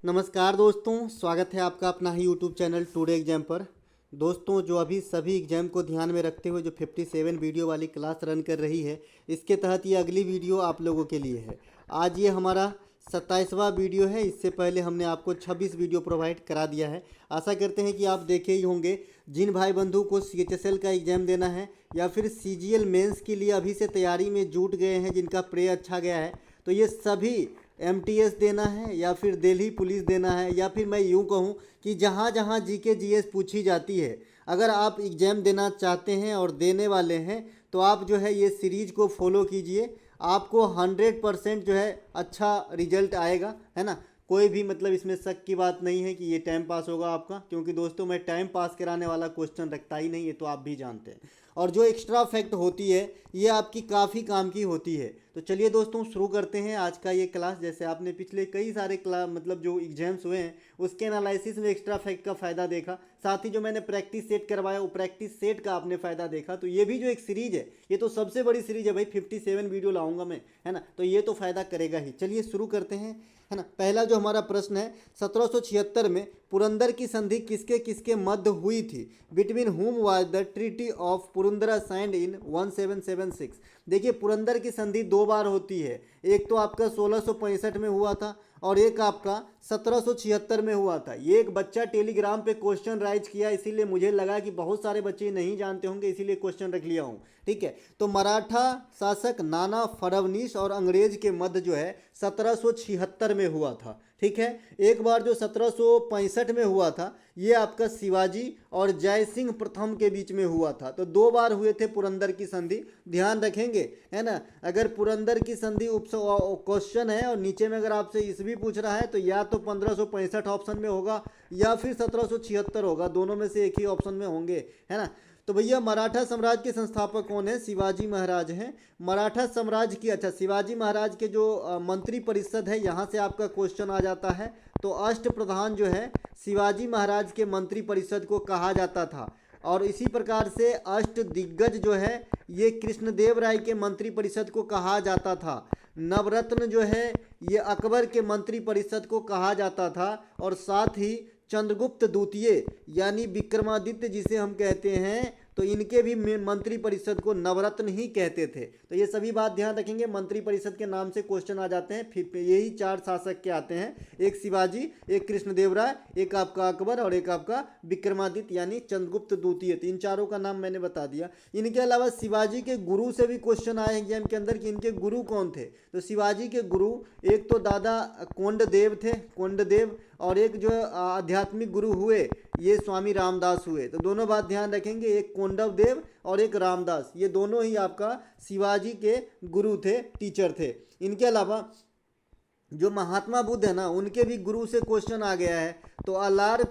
नमस्कार दोस्तों, स्वागत है आपका अपना ही यूट्यूब चैनल टुडे एग्जाम पर। दोस्तों, जो अभी सभी एग्जाम को ध्यान में रखते हुए जो 57 वीडियो वाली क्लास रन कर रही है, इसके तहत ये अगली वीडियो आप लोगों के लिए है। आज ये हमारा 27वां वीडियो है। इससे पहले हमने आपको 26 वीडियो प्रोवाइड करा दिया है। आशा करते हैं कि आप देखे ही होंगे। जिन भाई बंधु को CHSL का एग्ज़ाम देना है या फिर CGL मेंस के लिए अभी से तैयारी में जुट गए हैं, जिनका प्रे अच्छा गया है, तो ये सभी MTS देना है या फिर दिल्ली पुलिस देना है, या फिर मैं यूँ कहूँ कि जहाँ जहाँ GK GS पूछी जाती है, अगर आप एग्ज़ाम देना चाहते हैं और देने वाले हैं तो आप जो है ये सीरीज़ को फॉलो कीजिए। आपको 100% जो है अच्छा रिजल्ट आएगा, है ना। कोई भी मतलब इसमें शक की बात नहीं है कि ये टाइम पास होगा आपका, क्योंकि दोस्तों मैं टाइम पास कराने वाला क्वेश्चन रखता ही नहीं, ये तो आप भी जानते हैं। और जो एक्स्ट्रा फैक्ट होती है ये आपकी काफ़ी काम की होती है। तो चलिए दोस्तों, शुरू करते हैं आज का ये क्लास। जैसे आपने पिछले कई सारे क्लास मतलब जो एग्जाम्स हुए हैं उसके एनालिसिस में एक्स्ट्रा फैक्ट का फ़ायदा देखा, साथ ही जो मैंने प्रैक्टिस सेट करवाया वो प्रैक्टिस सेट का आपने फ़ायदा देखा। तो ये भी जो एक सीरीज़ है, ये तो सबसे बड़ी सीरीज़ है भाई, 57 वीडियो लाऊंगा मैं, है ना। तो ये तो फ़ायदा करेगा ही। चलिए शुरू करते हैं, है ना। पहला जो हमारा प्रश्न है, 1776 में पुरंदर की संधि किसके किसके मध्य हुई थी? Between whom was the treaty of Purandara signed in 1776। देखिए, पुरंदर की संधि दो बार होती है। एक तो आपका 1665 में हुआ था और एक आपका 1776 में हुआ था। ये एक बच्चा टेलीग्राम पे क्वेश्चन राइज किया, इसीलिए मुझे लगा कि बहुत सारे बच्चे नहीं जानते होंगे, इसीलिए क्वेश्चन रख लिया हूँ। ठीक है, तो मराठा शासक नाना फडणवीस और अंग्रेज के मध्य जो है 1776 में हुआ था। ठीक है, एक बार जो 1765 में हुआ था ये आपका शिवाजी और जय सिंह प्रथम के बीच में हुआ था। तो दो बार हुए थे पुरंदर की संधि, ध्यान रखेंगे, है ना। अगर पुरंदर की संधि क्वेश्चन है और नीचे में अगर आपसे ईस्वी पूछ रहा है तो या तो 1565 ऑप्शन में होगा या फिर 1776 होगा, दोनों में से एक ही ऑप्शन में होंगे, है ना। तो भैया, मराठा साम्राज्य के संस्थापक कौन है? शिवाजी महाराज हैं। मराठा साम्राज्य की, अच्छा, शिवाजी महाराज के जो मंत्री परिषद है, यहाँ से आपका क्वेश्चन आ जाता है। तो अष्ट प्रधान जो है शिवाजी महाराज के मंत्री परिषद को कहा जाता था। और इसी प्रकार से अष्ट दिग्गज जो है ये कृष्णदेव राय के मंत्री परिषद को कहा जाता था। नवरत्न जो है ये अकबर के मंत्री परिषद को कहा जाता था। और साथ ही चंद्रगुप्त द्वितीय यानी विक्रमादित्य जिसे हम कहते हैं, तो इनके भी मंत्री परिषद को नवरत्न ही कहते थे। तो ये सभी बात ध्यान रखेंगे, मंत्री परिषद के नाम से क्वेश्चन आ जाते हैं। फिर यही चार शासक के आते हैं, एक शिवाजी, एक कृष्णदेव राय, एक आपका अकबर और एक आपका विक्रमादित्य यानी चंद्रगुप्त द्वितीय। इन चारों का नाम मैंने बता दिया। इनके अलावा शिवाजी के गुरु से भी क्वेश्चन आए एग्जाम के अंदर कि इनके गुरु कौन थे। तो शिवाजी के गुरु एक तो दादा कोंडदेव थे, कोंडदेव, और एक जो आध्यात्मिक गुरु हुए ये स्वामी रामदास हुए। तो दोनों बात ध्यान रखेंगे, एक कोंडव देव और एक रामदास, ये दोनों ही आपका शिवाजी के गुरु थे, टीचर थे। इनके अलावा जो महात्मा बुद्ध है ना, उनके भी गुरु से क्वेश्चन आ गया है। तो अलार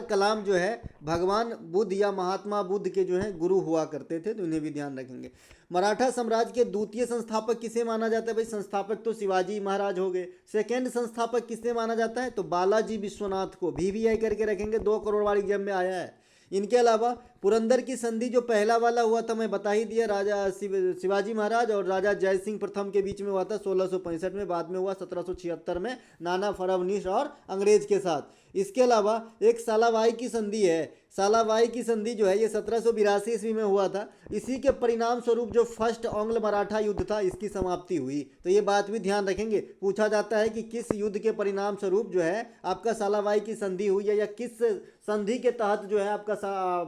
कलाम जो है भगवान बुद्ध या महात्मा बुद्ध के जो है गुरु हुआ करते थे, तो इन्हें भी ध्यान रखेंगे। मराठा साम्राज्य के द्वितीय संस्थापक किसे माना जाता है? भाई, संस्थापक तो शिवाजी महाराज हो गए। सेकेंड संस्थापक किसे माना जाता है? तो बालाजी विश्वनाथ को, VVI करके रखेंगे, 2 करोड़ वाली एग्जाम में आया है। इनके अलावा पुरंदर की संधि जो पहला वाला हुआ था मैं बता ही दिया, राजा शिवाजी महाराज और राजा जय सिंह प्रथम के बीच में हुआ था 1665 में। बाद में हुआ 1776 में नाना फडणवीस और अंग्रेज के साथ। इसके अलावा एक सालावाई की संधि है। सालावाई की संधि जो है ये 1782 ईस्वी में हुआ था। इसी के परिणाम स्वरूप जो फर्स्ट आंग्ल मराठा युद्ध था इसकी समाप्ति हुई। तो ये बात भी ध्यान रखेंगे, पूछा जाता है कि किस युद्ध के परिणाम स्वरूप जो है आपका सालावाई की संधि हुई है, या किस संधि के तहत जो है आपका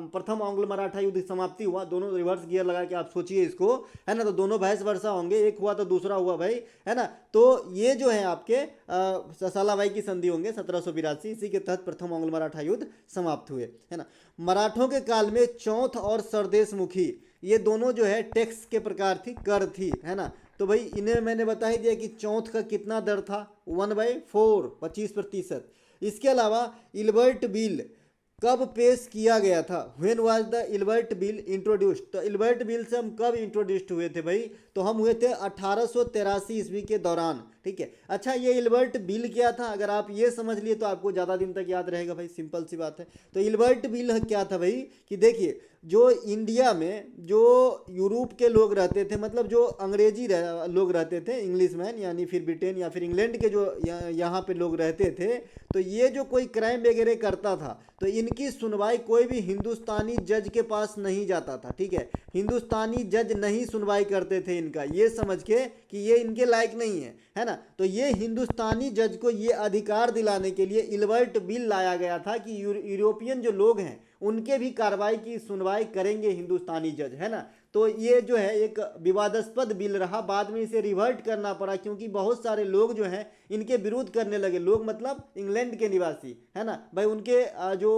प्रथम आंग्ल मराठा युद्ध समाप्ति हुआ। दोनों रिवर्स गियर लगा के आप सोचिए इसको, है ना। तो दोनों भैंस वर्षा होंगे, एक हुआ तो दूसरा हुआ भाई, है ना। तो ये जो है आपके सालावाई की संधि होंगे 1782, इसी के तहत प्रथम आंग्ल मराठा युद्ध समाप्त हुए, है ना। मराठों के काल में चौथ और सरदेश मुखी ये दोनों जो है टैक्स के प्रकार थी, कर थी, है ना। तो भाई इन्हें मैंने बता ही दिया कि चौथ का कितना दर था, 1/4, 25%। इसके अलावा इल्बर्ट बिल कब पेश किया गया था? When was the Ilbert bill introduced? तो इल्बर्ट बिल से हम कब इंट्रोड्यूस्ड हुए थे भाई? तो हम हुए थे 1883 ईस्वी के दौरान। ठीक है, अच्छा ये इल्बर्ट बिल क्या था, अगर आप ये समझ लिए तो आपको ज़्यादा दिन तक याद रहेगा भाई, सिंपल सी बात है। तो इल्बर्ट बिल क्या था भाई कि देखिए, जो इंडिया में जो यूरोप के लोग रहते थे, मतलब जो अंग्रेजी लोग रहते थे, इंग्लिशमैन यानी फिर ब्रिटेन या फिर इंग्लैंड के जो यहाँ पे लोग रहते थे, तो ये जो कोई क्राइम वगैरह करता था तो इनकी सुनवाई कोई भी हिंदुस्तानी जज के पास नहीं जाता था। ठीक है, हिंदुस्तानी जज नहीं सुनवाई करते थे इनका, ये समझ के कि ये इनके लायक नहीं है ना। तो ये हिंदुस्तानी जज को ये अधिकार दिलाने के लिए इल्बर्ट बिल लाया गया था कि यूरोपियन जो लोग हैं उनके भी कार्रवाई की सुनवाई करेंगे हिंदुस्तानी जज, है ना। तो ये जो है एक विवादास्पद बिल रहा, बाद में इसे रिवर्ट करना पड़ा क्योंकि बहुत सारे लोग जो हैं इनके विरोध करने लगे। लोग मतलब इंग्लैंड के निवासी, है ना भाई, उनके जो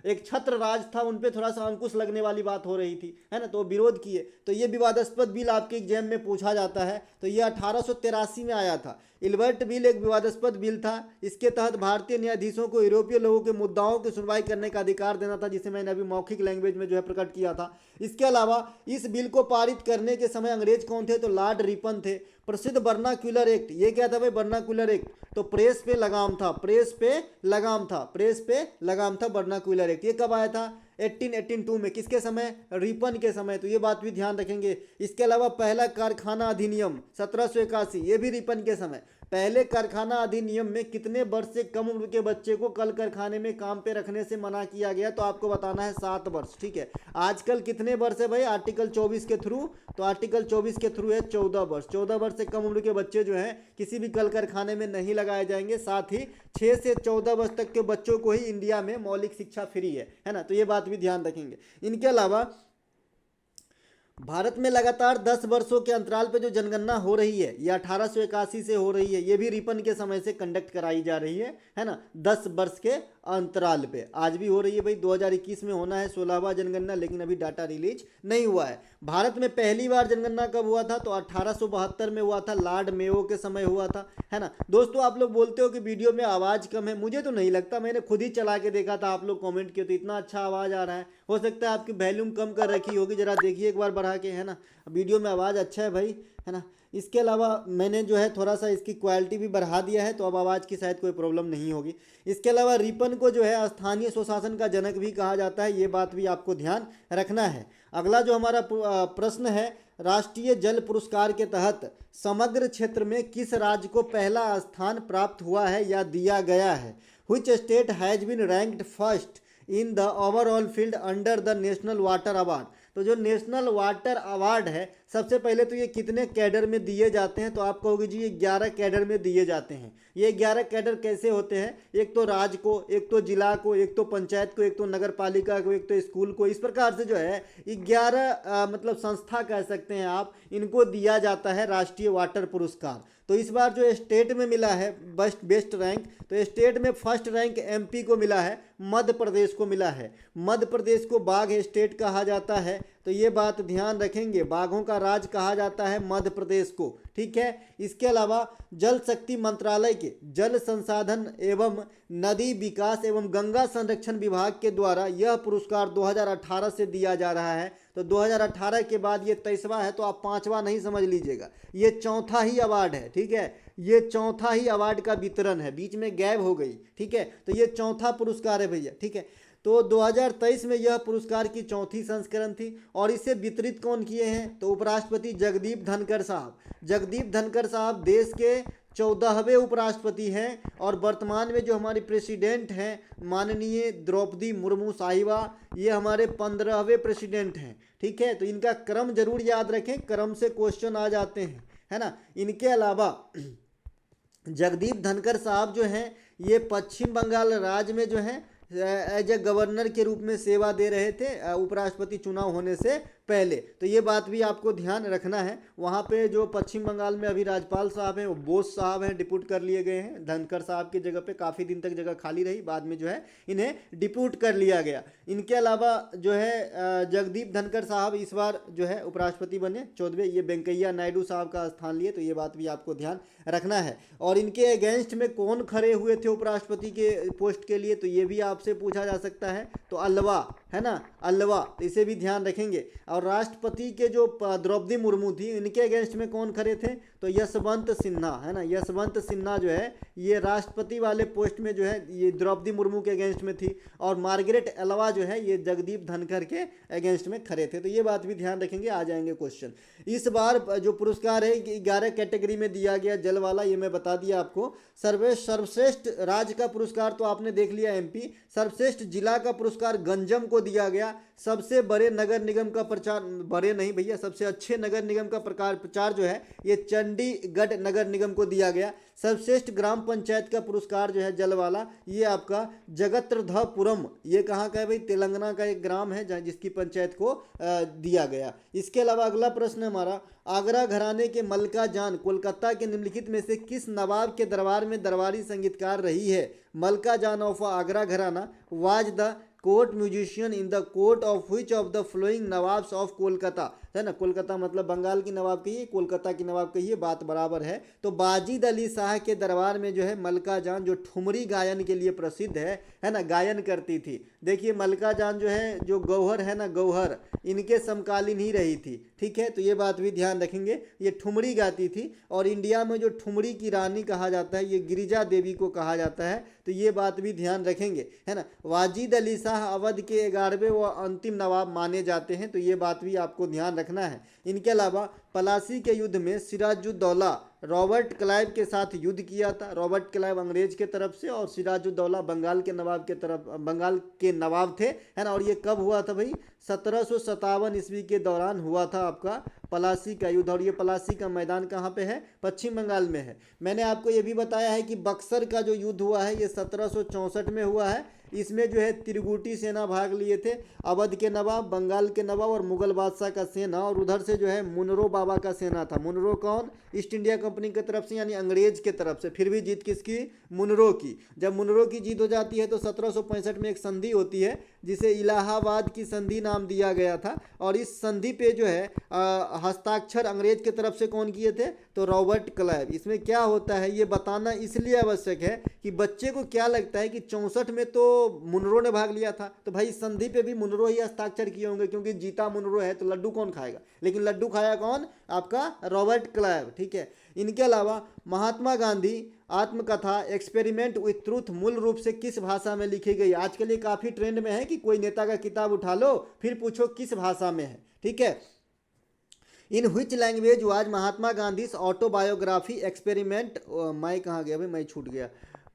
एक छत्र राज था उन पे थोड़ा सा अंकुश लगने वाली बात हो रही थी, है ना, तो विरोध किए। तो ये विवादास्पद बिल आपके एग्जाम में पूछा जाता है। तो ये 1883 में आया था। इल्बर्ट बिल एक विवादास्पद बिल था। इसके तहत भारतीय न्यायाधीशों को यूरोपीय लोगों के मुद्दाओं की सुनवाई करने का अधिकार देना था, जिसे मैंने अभी मौखिक लैंग्वेज में जो है प्रकट किया था। इसके अलावा इस बिल को पारित करने के समय अंग्रेज कौन थे, तो लॉर्ड रिपन थे। प्रसिद्ध वर्नाक्युलर एक्ट, ये क्या था भाई, वर्नाक्युलर एक्ट, तो प्रेस पे लगाम था, प्रेस पे लगाम था, प्रेस पे लगाम था वर्नाक्युलर एक्ट। ये कब आया था, 1882 में, किसके समय, रिपन के समय। तो ये बात भी ध्यान रखेंगे। इसके अलावा पहला कारखाना अधिनियम 1781, ये भी रिपन के समय। पहले कारखाना अधिनियम में कितने वर्ष से कम उम्र के बच्चे को कल कारखाने में काम पे रखने से मना किया गया, तो आपको बताना है 7 वर्ष। ठीक है, आजकल कितने वर्ष है भाई, आर्टिकल 24 के थ्रू, तो आर्टिकल 24 के थ्रू है 14 वर्ष। 14 वर्ष से कम उम्र के बच्चे जो हैं किसी भी कल कारखाने में नहीं लगाए जाएंगे। साथ ही 6 से 14 वर्ष तक के बच्चों को ही इंडिया में मौलिक शिक्षा फ्री है ना, तो ये बात भी ध्यान रखेंगे। इनके अलावा भारत में लगातार 10 वर्षों के अंतराल पे जो जनगणना हो रही है, ये 1881 से हो रही है, ये भी रिपन के समय से कंडक्ट कराई जा रही है ना, 10 वर्ष के अंतराल पे आज भी हो रही है भाई। 2021 में होना है 16वां जनगणना, लेकिन अभी डाटा रिलीज नहीं हुआ है। भारत में पहली बार जनगणना कब हुआ था, तो 1872 में हुआ था, लॉर्ड मेयो के समय हुआ था, है ना। दोस्तों आप लोग बोलते हो कि वीडियो में आवाज़ कम है, मुझे तो नहीं लगता, मैंने खुद ही चला के देखा था, आप लोग कमेंट किए तो इतना अच्छा आवाज़ आ रहा है। हो सकता है आपकी वॉल्यूम कम कर रखी होगी, जरा देखिए एक बार बढ़ा के, है ना। वीडियो में आवाज़ अच्छा है भाई, है ना। इसके अलावा मैंने जो है थोड़ा सा इसकी क्वालिटी भी बढ़ा दिया है, तो अब आवाज़ की शायद कोई प्रॉब्लम नहीं होगी। इसके अलावा रिपन को जो है स्थानीय स्वशासन का जनक भी कहा जाता है, ये बात भी आपको ध्यान रखना है। अगला जो हमारा प्रश्न है, राष्ट्रीय जल पुरस्कार के तहत समग्र क्षेत्र में किस राज्य को पहला स्थान प्राप्त हुआ है या दिया गया है। Which state has been ranked first in the overall field under the national water award. तो जो नेशनल वाटर अवार्ड है, सबसे पहले तो ये कितने कैडर में दिए जाते हैं, तो आप कहोगे जी ये 11 कैडर में दिए जाते हैं। ये 11 कैडर कैसे होते हैं, एक तो राज्य को, एक तो जिला को, एक तो पंचायत को, एक तो नगर पालिका को, एक तो स्कूल को, इस प्रकार से जो है 11 मतलब संस्था कह सकते हैं आप, इनको दिया जाता है राष्ट्रीय वाटर पुरस्कार। तो इस बार जो स्टेट में मिला है बेस्ट रैंक, तो स्टेट में फर्स्ट रैंक एमपी को मिला है, मध्य प्रदेश को मिला है। मध्य प्रदेश को बाघ स्टेट कहा जाता है, तो ये बात ध्यान रखेंगे, बाघों का राज कहा जाता है मध्य प्रदेश को। ठीक है, इसके अलावा जल शक्ति मंत्रालय के जल संसाधन एवं नदी विकास एवं गंगा संरक्षण विभाग के द्वारा यह पुरस्कार 2018 से दिया जा रहा है। तो 2018 के बाद ये 23वां है, तो आप 5वां नहीं समझ लीजिएगा, ये चौथा ही अवार्ड है। ठीक है, ये चौथा ही अवार्ड का वितरण है, बीच में गैप हो गई। ठीक है, तो ये चौथा पुरस्कार है भैया। ठीक है, तो 2023 में यह पुरस्कार की चौथी संस्करण थी। और इसे वितरित कौन किए हैं, तो उपराष्ट्रपति जगदीप धनखड़ साहब। जगदीप धनखड़ साहब देश के 14वें उपराष्ट्रपति हैं, और वर्तमान में जो हमारी प्रेसिडेंट हैं माननीय द्रौपदी मुर्मू साहिबा, ये हमारे 15वें प्रेसिडेंट हैं। ठीक है, तो इनका क्रम जरूर याद रखें, क्रम से क्वेश्चन आ जाते हैं, है ना। इनके अलावा जगदीप धनखड़ साहब जो हैं, ये पश्चिम बंगाल राज्य में जो है एज ए गवर्नर के रूप में सेवा दे रहे थे उपराष्ट्रपति चुनाव होने से पहले। तो ये बात भी आपको ध्यान रखना है। वहाँ पे जो पश्चिम बंगाल में अभी राज्यपाल साहब हैं वो बोस साहब हैं, डिप्यूट कर लिए गए हैं। धनखड़ साहब की जगह पे काफ़ी दिन तक जगह खाली रही, बाद में जो है इन्हें डिप्यूट कर लिया गया। इनके अलावा जो है जगदीप धनखड़ साहब इस बार जो है उपराष्ट्रपति बने 14वें, ये वेंकैया नायडू साहब का स्थान लिए, तो ये बात भी आपको ध्यान रखना है। और इनके अगेंस्ट में कौन खड़े हुए थे उपराष्ट्रपति के पोस्ट के लिए, तो ये भी आपसे पूछा जा सकता है। तो अल्वा, है ना, अलवा, तो इसे भी ध्यान रखेंगे। और राष्ट्रपति के जो द्रौपदी मुर्मू थी, इनके अगेंस्ट में कौन खड़े थे, तो यशवंत सिन्हा, है ना, यशवंत सिन्हा जो है ये राष्ट्रपति वाले पोस्ट में जो है ये द्रौपदी मुर्मू के अगेंस्ट में थी। और मार्गरेट अलवा जो है ये जगदीप धनखड़ के अगेंस्ट में खड़े थे। तो ये बात भी ध्यान रखेंगे, आ जाएंगे क्वेश्चन। इस बार जो पुरस्कार है 11 कैटेगरी में दिया गया, जल वाला, ये मैं बता दिया आपको। सर्वश्रेष्ठ राज्य का पुरस्कार तो आपने देख लिया एमपी, सर्वश्रेष्ठ जिला का पुरस्कार गंजम को दिया गया। सबसे बड़े नगर निगम का प्रचार, बड़े नहीं भैया, सबसे अच्छे नगर निगम का प्रचार जो है ये चंडीगढ़ नगर निगम को दिया गया। सर्वश्रेष्ठ ग्राम पंचायत का पुरस्कार जो है जल वाला, ये आपका जगत्रधपुरम, ये कहाँ का है भाई, तेलंगाना का एक ग्राम है जिसकी पंचायत को दिया गया। इसके अलावा अगला प्रश्न हमारा, आगरा घराने के मलका जान कोलकाता के निम्नलिखित में से किस नवाब के दरबार में दरबारी संगीतकार रही है। मलका जान ऑफ आगरा घराना was the court musician in the court of which of the flowing nawabs of Kolkata, है ना, कोलकाता मतलब बंगाल की नवाब कहिए, कोलकाता की नवाब कहिए, बात बराबर है। तो बाजिद अली शाह के दरबार में जो है मलका जान जो ठुमरी गायन के लिए प्रसिद्ध है ना, गायन करती थी। देखिए मलका जान जो है, जो गौहर है ना, गौहर, इनके समकालीन ही रही थी, ठीक है, तो ये बात भी ध्यान रखेंगे। ये ठुमरी गाती थी और इंडिया में जो ठुमरी की रानी कहा जाता है ये गिरिजा देवी को कहा जाता है, तो ये बात भी ध्यान रखेंगे, है ना। वाजिद अली शाह अवध के 11वें व अंतिम नवाब माने जाते हैं, तो ये बात भी आपको ध्यान रखना है। इनके अलावा पलासी के युद्ध में सिराजुद्दौला रॉबर्ट क्लाइव के साथ युद्ध किया था। रॉबर्ट क्लाइव अंग्रेज के तरफ से और सिराजुद्दौला बंगाल के नवाब के तरफ, बंगाल के नवाब थे, है ना। और ये कब हुआ था भाई, 1757 ईस्वी के दौरान हुआ था आपका पलासी का युद्ध। और ये पलासी का मैदान कहाँ पे है, पश्चिम बंगाल में है। मैंने आपको ये भी बताया है कि बक्सर का जो युद्ध हुआ है ये 1764 में हुआ है। इसमें जो है त्रिगुटी सेना भाग लिए थे, अवध के नवाब, बंगाल के नवाब और मुगल बादशाह का सेना, और उधर से जो है मुनरो बाबा का सेना था। मुनरो कौन, ईस्ट इंडिया कंपनी की तरफ से, यानी अंग्रेज के तरफ से। फिर भी जीत किसकी, मुनरो की। जब मुनरो की जीत हो जाती है तो 1765 में एक संधि होती है जिसे इलाहाबाद की संधि नाम दिया गया था। और इस संधि पे जो है हस्ताक्षर अंग्रेज के तरफ से कौन किए थे, तो रॉबर्ट क्लाइव। इसमें क्या होता है ये बताना इसलिए आवश्यक है कि बच्चे को क्या लगता है कि 64 में तो मुनरो ने भाग लिया था, तो भाई संधि पे भी मुनरो ही हस्ताक्षर किए होंगे, क्योंकि जीता मुनरो है तो लड्डू कौन खाएगा, लेकिन लड्डू खाया कौन, आपका रॉबर्ट क्लाइव, ठीक है। इनके अलावा महात्मा गांधी आत्मकथा एक्सपेरिमेंट विथ ट्रूथ मूल रूप से किस भाषा में लिखी गई। आजकल ये काफी ट्रेंड में है कि कोई नेता का किताब उठा लो फिर पूछो किस भाषा में है, ठीक है। In which language was Mahatma Gandhi autobiography experiment, मैं कहाँ गया भाई, मैं छूट गया,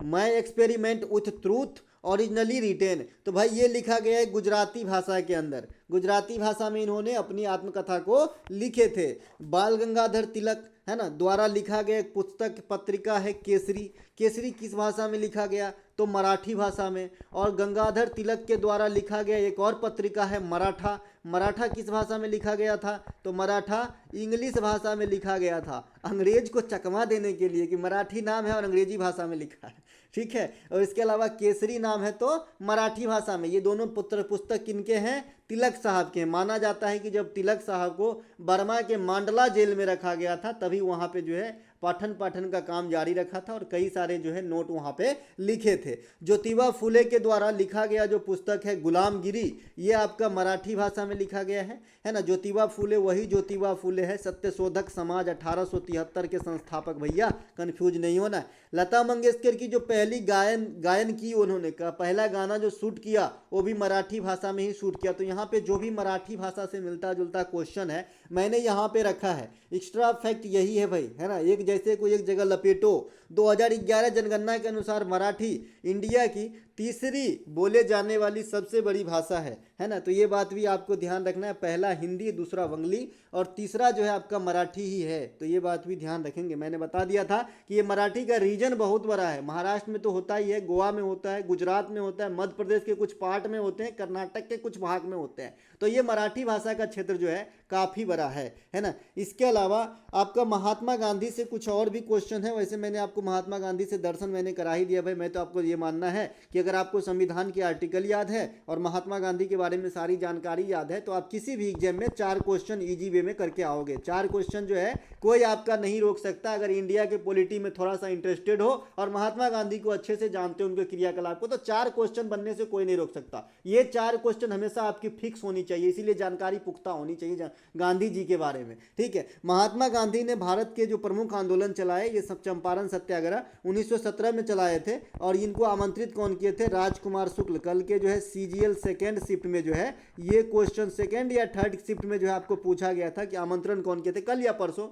my experiment with truth originally written. तो भाई ये लिखा गया है गुजराती भाषा के अंदर, गुजराती भाषा में इन्होंने अपनी आत्मकथा को लिखे थे। बाल गंगाधर तिलक, है ना, द्वारा लिखा गया एक पुस्तक पत्रिका है केसरी। केसरी किस भाषा में लिखा गया, तो मराठी भाषा में। और गंगाधर तिलक के द्वारा लिखा गया एक और पत्रिका है मराठा। मराठा किस भाषा में लिखा गया था, तो मराठा इंग्लिश भाषा में लिखा गया था, अंग्रेज को चकमा देने के लिए कि मराठी नाम है और अंग्रेजी भाषा में लिखा है, ठीक है। और इसके अलावा केसरी नाम है तो मराठी भाषा में। ये दोनों पुस्तक किनके हैं, तिलक साहब के। माना जाता है कि जब तिलक साहब को बर्मा के मांडला जेल में रखा गया था तभी वहाँ पे जो है पाठन का काम जारी रखा था और कई सारे जो है नोट वहाँ पे लिखे थे। ज्योतिबा फुले के द्वारा लिखा गया जो पुस्तक है गुलामगिरी, ये आपका मराठी भाषा में लिखा गया है ना। ज्योतिबा फुले वही ज्योतिबा फुले है, सत्यशोधक समाज 1873 के संस्थापक, भैया कंफ्यूज नहीं होना। लता मंगेशकर की जो पहली गायन की उन्होंने का पहला गाना जो शूट किया वो भी मराठी भाषा में ही शूट किया। तो यहाँ पे जो भी मराठी भाषा से मिलता जुलता क्वेश्चन है मैंने यहाँ पे रखा है। एक्स्ट्रा फैक्ट यही है भाई, है ना, एक जैसे कोई एक जगह लपेटो। 2011 जनगणना के अनुसार मराठी इंडिया की तीसरी बोले जाने वाली सबसे बड़ी भाषा है ना। तो ये बात भी आपको ध्यान रखना है, पहला हिंदी, दूसरा बंगली और तीसरा जो है आपका मराठी ही है। तो ये बात भी ध्यान रखेंगे। मैंने बता दिया था कि ये मराठी का रीजन बहुत बड़ा है, महाराष्ट्र में तो होता ही है, गोवा में होता है, गुजरात में होता है, मध्य प्रदेश के कुछ पार्ट में होते हैं, कर्नाटक के कुछ भाग में होते हैं। तो ये मराठी भाषा का क्षेत्र जो है काफ़ी बड़ा है ना। इसके अलावा आपका महात्मा गांधी से कुछ और भी क्वेश्चन है। वैसे मैंने आपको महात्मा गांधी से दर्शन मैंने करा ही दिया भाई। मैं तो आपको ये मानना है कि अगर आपको संविधान के आर्टिकल याद है और महात्मा गांधी के बारे में सारी जानकारी याद है तो आप किसी भी एग्जाम में 4 क्वेश्चन ईजी वे में करके आओगे। 4 क्वेश्चन जो है कोई आपका नहीं रोक सकता। अगर इंडिया के पॉलिटी में थोड़ा सा इंटरेस्टेड हो और महात्मा गांधी को अच्छे से जानते हो, उनके क्रियाकलाप को, तो 4 क्वेश्चन बनने से कोई नहीं रोक सकता। ये 4 क्वेश्चन हमेशा आपकी फिक्स होनी चाहिए, इसीलिए जानकारी पुख्ता होनी चाहिए गांधी जी के बारे में, ठीक है। महात्मा गांधी ने भारत के जो प्रमुख आंदोलन चलाए, ये सब चंपारण सत्याग्रह 1917 में चलाए थे और इनको आमंत्रित कौन किए थे? राजकुमार शुक्ल। कल के जो है सीजीएल सेकेंड शिफ्ट में जो है ये क्वेश्चन सेकेंड या थर्ड शिफ्ट में जो है आपको पूछा गया था कि आमंत्रण कौन किए थे, कल या परसों,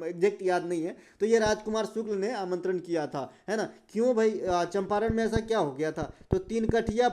एग्जैक्ट याद नहीं है। तो ये राजकुमार शुक्ल ने आमंत्रण किया था, है ना। क्यों भाई चंपारण में ऐसा क्या हो गया था? तो तीन कठिया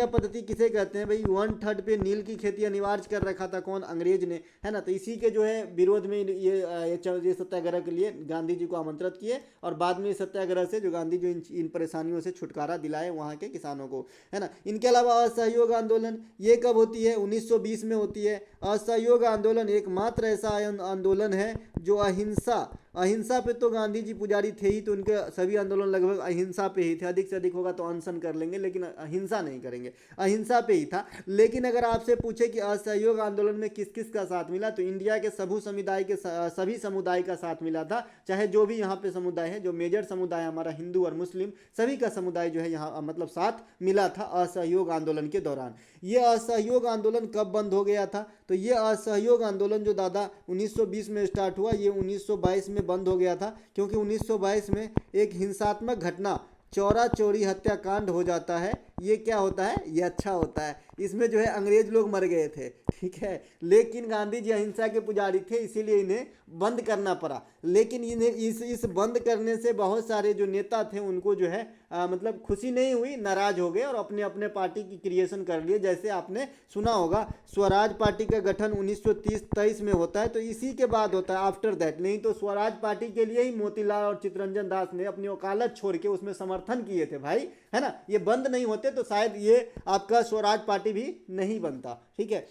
पद्धति किसे कहते हैं भाई? 1/3 पे नील की खेती अनिवार्य कर रखा था कौन? अंग्रेज ने, है ना। तो इसी के जो है विरोध में ये सत्याग्रह के लिए गांधी जी को आमंत्रित किए और बाद में सत्याग्रह से जो गांधी जो इन परेशानियों से छुटकारा दिलाए वहाँ के किसानों को, है ना। इनके अलावा असहयोग आंदोलन ये कब होती है? 1920 में होती है। असहयोग आंदोलन एकमात्र ऐसा आंदोलन है जो अहिंसा पे तो गांधी जी पुजारी थे ही, तो उनके सभी आंदोलन लगभग अहिंसा पे ही थे। अधिक से अधिक होगा तो अनशन कर लेंगे लेकिन अहिंसा नहीं करेंगे, अहिंसा पे ही था। लेकिन अगर आपसे पूछे कि असहयोग आंदोलन में किस किस का साथ मिला, तो इंडिया के सभी समुदाय का साथ मिला था। चाहे जो भी यहाँ पे समुदाय है, जो मेजर समुदाय हमारा हिंदू और मुस्लिम, सभी का समुदाय जो है यहाँ मतलब साथ मिला था असहयोग आंदोलन के दौरान। ये असहयोग आंदोलन कब बंद हो गया था? तो ये असहयोग आंदोलन जो दादा 1920 में स्टार्ट हुआ, ये 1922 में बंद हो गया था, क्योंकि 1922 में एक हिंसात्मक घटना चौरा चोरी हत्याकांड हो जाता है। ये क्या होता है? ये अच्छा होता है। इसमें जो है अंग्रेज लोग मर गए थे, ठीक है। लेकिन गांधी जी अहिंसा के पुजारी थे, इसीलिए इन्हें बंद करना पड़ा। लेकिन इन्हें इस बंद करने से बहुत सारे जो नेता थे उनको जो है मतलब खुशी नहीं हुई, नाराज हो गए और अपने अपने पार्टी की क्रिएशन कर लिए। जैसे आपने सुना होगा स्वराज पार्टी का गठन 1930-23 में होता है, तो इसी के बाद होता है आफ्टर दैट। नहीं तो स्वराज पार्टी के लिए ही मोतीलाल और चित्तरंजन दास ने अपनी वकालत छोड़ के उसमें समर्थन किए थे भाई, है ना। ये बंद नहीं होते तो शायद ये आपका स्वराज पार्टी भी नहीं बनता, ठीक है।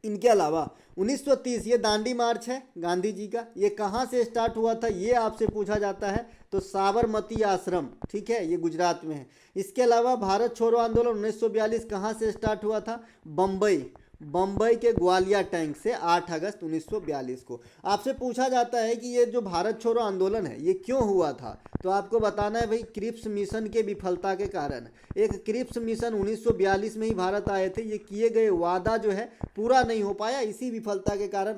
इनके अलावा 1930 ये दांडी मार्च है गांधी जी का, ये कहाँ से स्टार्ट हुआ था ये आपसे पूछा जाता है। तो साबरमती आश्रम, ठीक है, ये गुजरात में है। इसके अलावा भारत छोड़ो आंदोलन 1942 कहाँ से स्टार्ट हुआ था? बम्बई के ग्वालियर टैंक से 8 अगस्त 1942 को। आपसे पूछा जाता है कि ये जो भारत छोड़ो आंदोलन है ये क्यों हुआ था? तो आपको बताना है भाई क्रिप्स मिशन के विफलता के कारण। एक क्रिप्स मिशन 1942 में ही भारत आए थे, ये किए गए वादा जो है पूरा नहीं हो पाया, इसी विफलता के कारण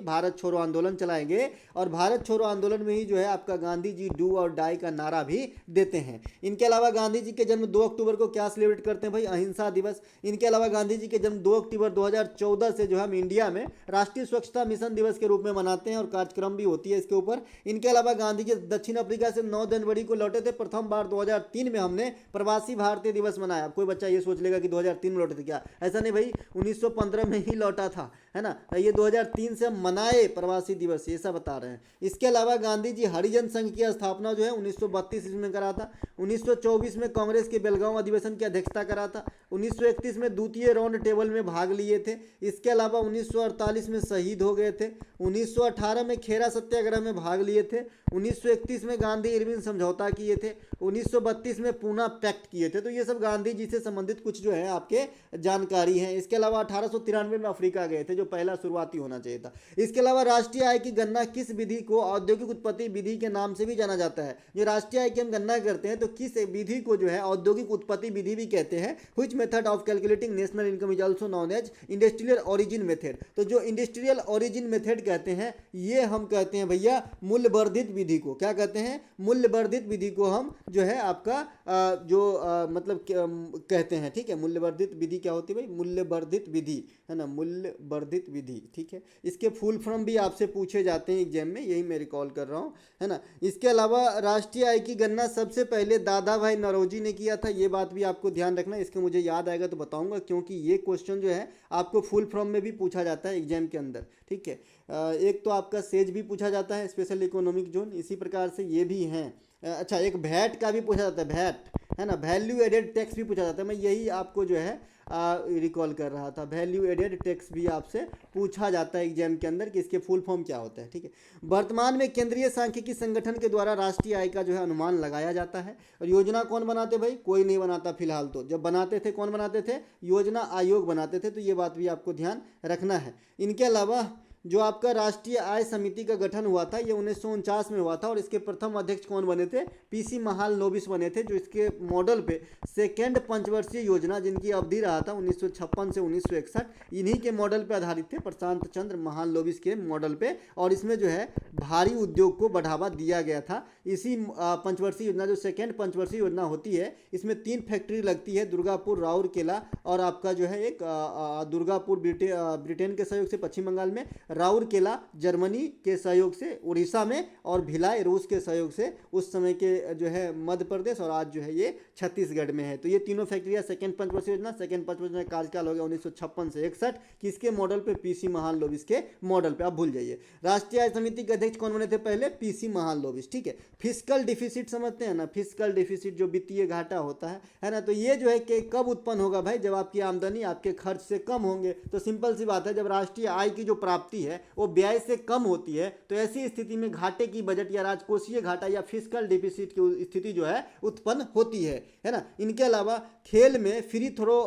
भारत छोड़ो आंदोलन चलाए गए। और भारत छोड़ो आंदोलन में ही जो है आपका गांधी जी डू और डाई का नारा भी देते हैं। इनके अलावा गांधी जी के जन्म 2 अक्टूबर को क्या सेलिब्रेट करते हैं भाई? अहिंसा दिवस। इनके अलावा गांधी जी के जन्म 2 अक्टूबर 2014 से जो हम इंडिया में राष्ट्रीय स्वच्छता मिशन दिवस के रूप में मनाते हैं और कार्यक्रम भी होती है इसके ऊपर। इनके अलावा गांधी जी दक्षिण अफ्रीका से 9 जनवरी को लौटे थे। प्रथम बार 2003 में हमने प्रवासी भारतीय दिवस मनाया। कोई बच्चा ये सोच लेगा कि 2003 में लौटे थे, क्या ऐसा नहीं भाई, 1915 में ही लौटा था, है ना। ये 2003 से हम मनाए प्रवासी दिवस, ये सब बता रहे हैं। इसके अलावा गांधी जी हरिजन संघ की स्थापना जो है 1932 ईस्वी में करा था। 1924 में कांग्रेस के बेलगांव अधिवेशन की अध्यक्षता करा था। 1931 में द्वितीय राउंड टेबल में भाग लिए थे। इसके अलावा 1948 में शहीद हो गए थे। 1918 में खेरा सत्याग्रह में भाग लिए थे। 1931 में गांधी इरविन समझौता किए थे। 1932 में पूना पैक्ट किए थे। तो ये सब गांधी जी से संबंधित कुछ जो है आपके जानकारी है। इसके अलावा 1893 में अफ्रीका गए थे, जो पहला शुरुआती होना चाहिए था। इसके अलावा राष्ट्रीय आय की गणना किस विधि को औद्योगिक उत्पत्ति विधि के नाम से भी जाना जाता है? जो राष्ट्रीय आय की हम गणना करते हैं तो किस विधि को जो है औद्योगिक उत्पत्ति विधि भी कहते हैं? Which method of calculating national income is also known as industrial origin method. तो जो इंडस्ट्रियल ओरिजिन मेथड कहते हैं ये हम कहते हैं भैया मूल्य वर्धित विधि को। क्या कहते हैं? मूल्य वर्धित विधि को हम जो है आपका मतलब कहते हैं, ठीक है। मूल्य वर्धित विधि क्या होती है भाई? मूल्य वर्धित विधि, है ना, मूल्य वर्धित विधि, ठीक है। इसके फुल फॉर्म भी आपसे पूछे जाते हैं एग्जाम में, यही मैं रिकॉल कर रहा हूँ, है ना। इसके अलावा राष्ट्रीय आय की गणना सबसे पहले दादा भाई नौरोजी ने किया था। ये बात भी आपको ध्यान रखना, इसके मुझे याद आएगा तो बताऊंगा, क्योंकि ये क्वेश्चन जो है आपको फुल फॉर्म में भी पूछा जाता है एग्जाम के अंदर, ठीक है। एक तो आपका सेज भी पूछा जाता है, स्पेशल इकोनॉमिक जोन, इसी प्रकार से ये भी हैं। अच्छा, एक भैट का भी पूछा जाता है, है ना। वैल्यू एडेड टैक्स भी पूछा जाता है, मैं यही आपको जो है रिकॉल कर रहा था। वैल्यू एडेड टैक्स भी आपसे पूछा जाता है एग्जाम के अंदर कि इसके फुल फॉर्म क्या होता है, ठीक है। वर्तमान में केंद्रीय सांख्यिकी संगठन के द्वारा राष्ट्रीय आय का जो है अनुमान लगाया जाता है। और योजना कौन बनाते भाई, कोई नहीं बनाता फिलहाल तो। जब बनाते थे कौन बनाते थे, योजना आयोग बनाते थे, तो ये बात भी आपको ध्यान रखना है। इनके अलावा जो आपका राष्ट्रीय आय समिति का गठन हुआ था ये 1949 में हुआ था, और इसके प्रथम अध्यक्ष कौन बने थे, पीसी महालनोबिस बने थे, जो इसके मॉडल पे सेकेंड पंचवर्षीय योजना जिनकी अवधि रहा था 1956 से 1961, इन्हीं के मॉडल पे आधारित थे, प्रशांत चंद्र महालनोबिस के मॉडल पे। और इसमें जो है भारी उद्योग को बढ़ावा दिया गया था। इसी पंचवर्षीय योजना, जो सेकेंड पंचवर्षीय योजना होती है, इसमें 3 फैक्ट्री लगती है, दुर्गापुर, राउरकेला और आपका जो है एक दुर्गापुर ब्रिटेन के सहयोग से पश्चिम बंगाल में, राउरकेला जर्मनी के सहयोग से उड़ीसा में, और भिलाई रूस के सहयोग से उस समय के जो है मध्य प्रदेश, और आज जो है ये छत्तीसगढ़ में है। तो ये तीनों फैक्ट्रियां सेकेंड पंचवर्षीय योजना, सेकेंड पंचवर्षीय योजना कार्यकाल हो गया 1956 से 61, किसके मॉडल पे, पीसी महालनोबिस के मॉडल पे। आप भूल जाइए। राष्ट्रीय आय समिति के अध्यक्ष कौन बने थे पहले, पीसी महालनोबिस, ठीक है। फिस्कल डिफिसिट समझते हैं ना, फिस्कल डिफिसिट जो वित्तीय घाटा होता है ना। तो ये जो है कि कब उत्पन्न होगा भाई, जब आपकी आमदनी आपके खर्च से कम होंगे। तो सिंपल सी बात है, जब राष्ट्रीय आय की जो प्राप्ति है वो व्यय से कम होती है, तो ऐसी स्थिति में घाटे की बजट या राजकोषीय घाटा या फिस्कल डिफिसिट की स्थिति जो है उत्पन्न होती है ना। इनके अलावा खेल में फ्री थ्रो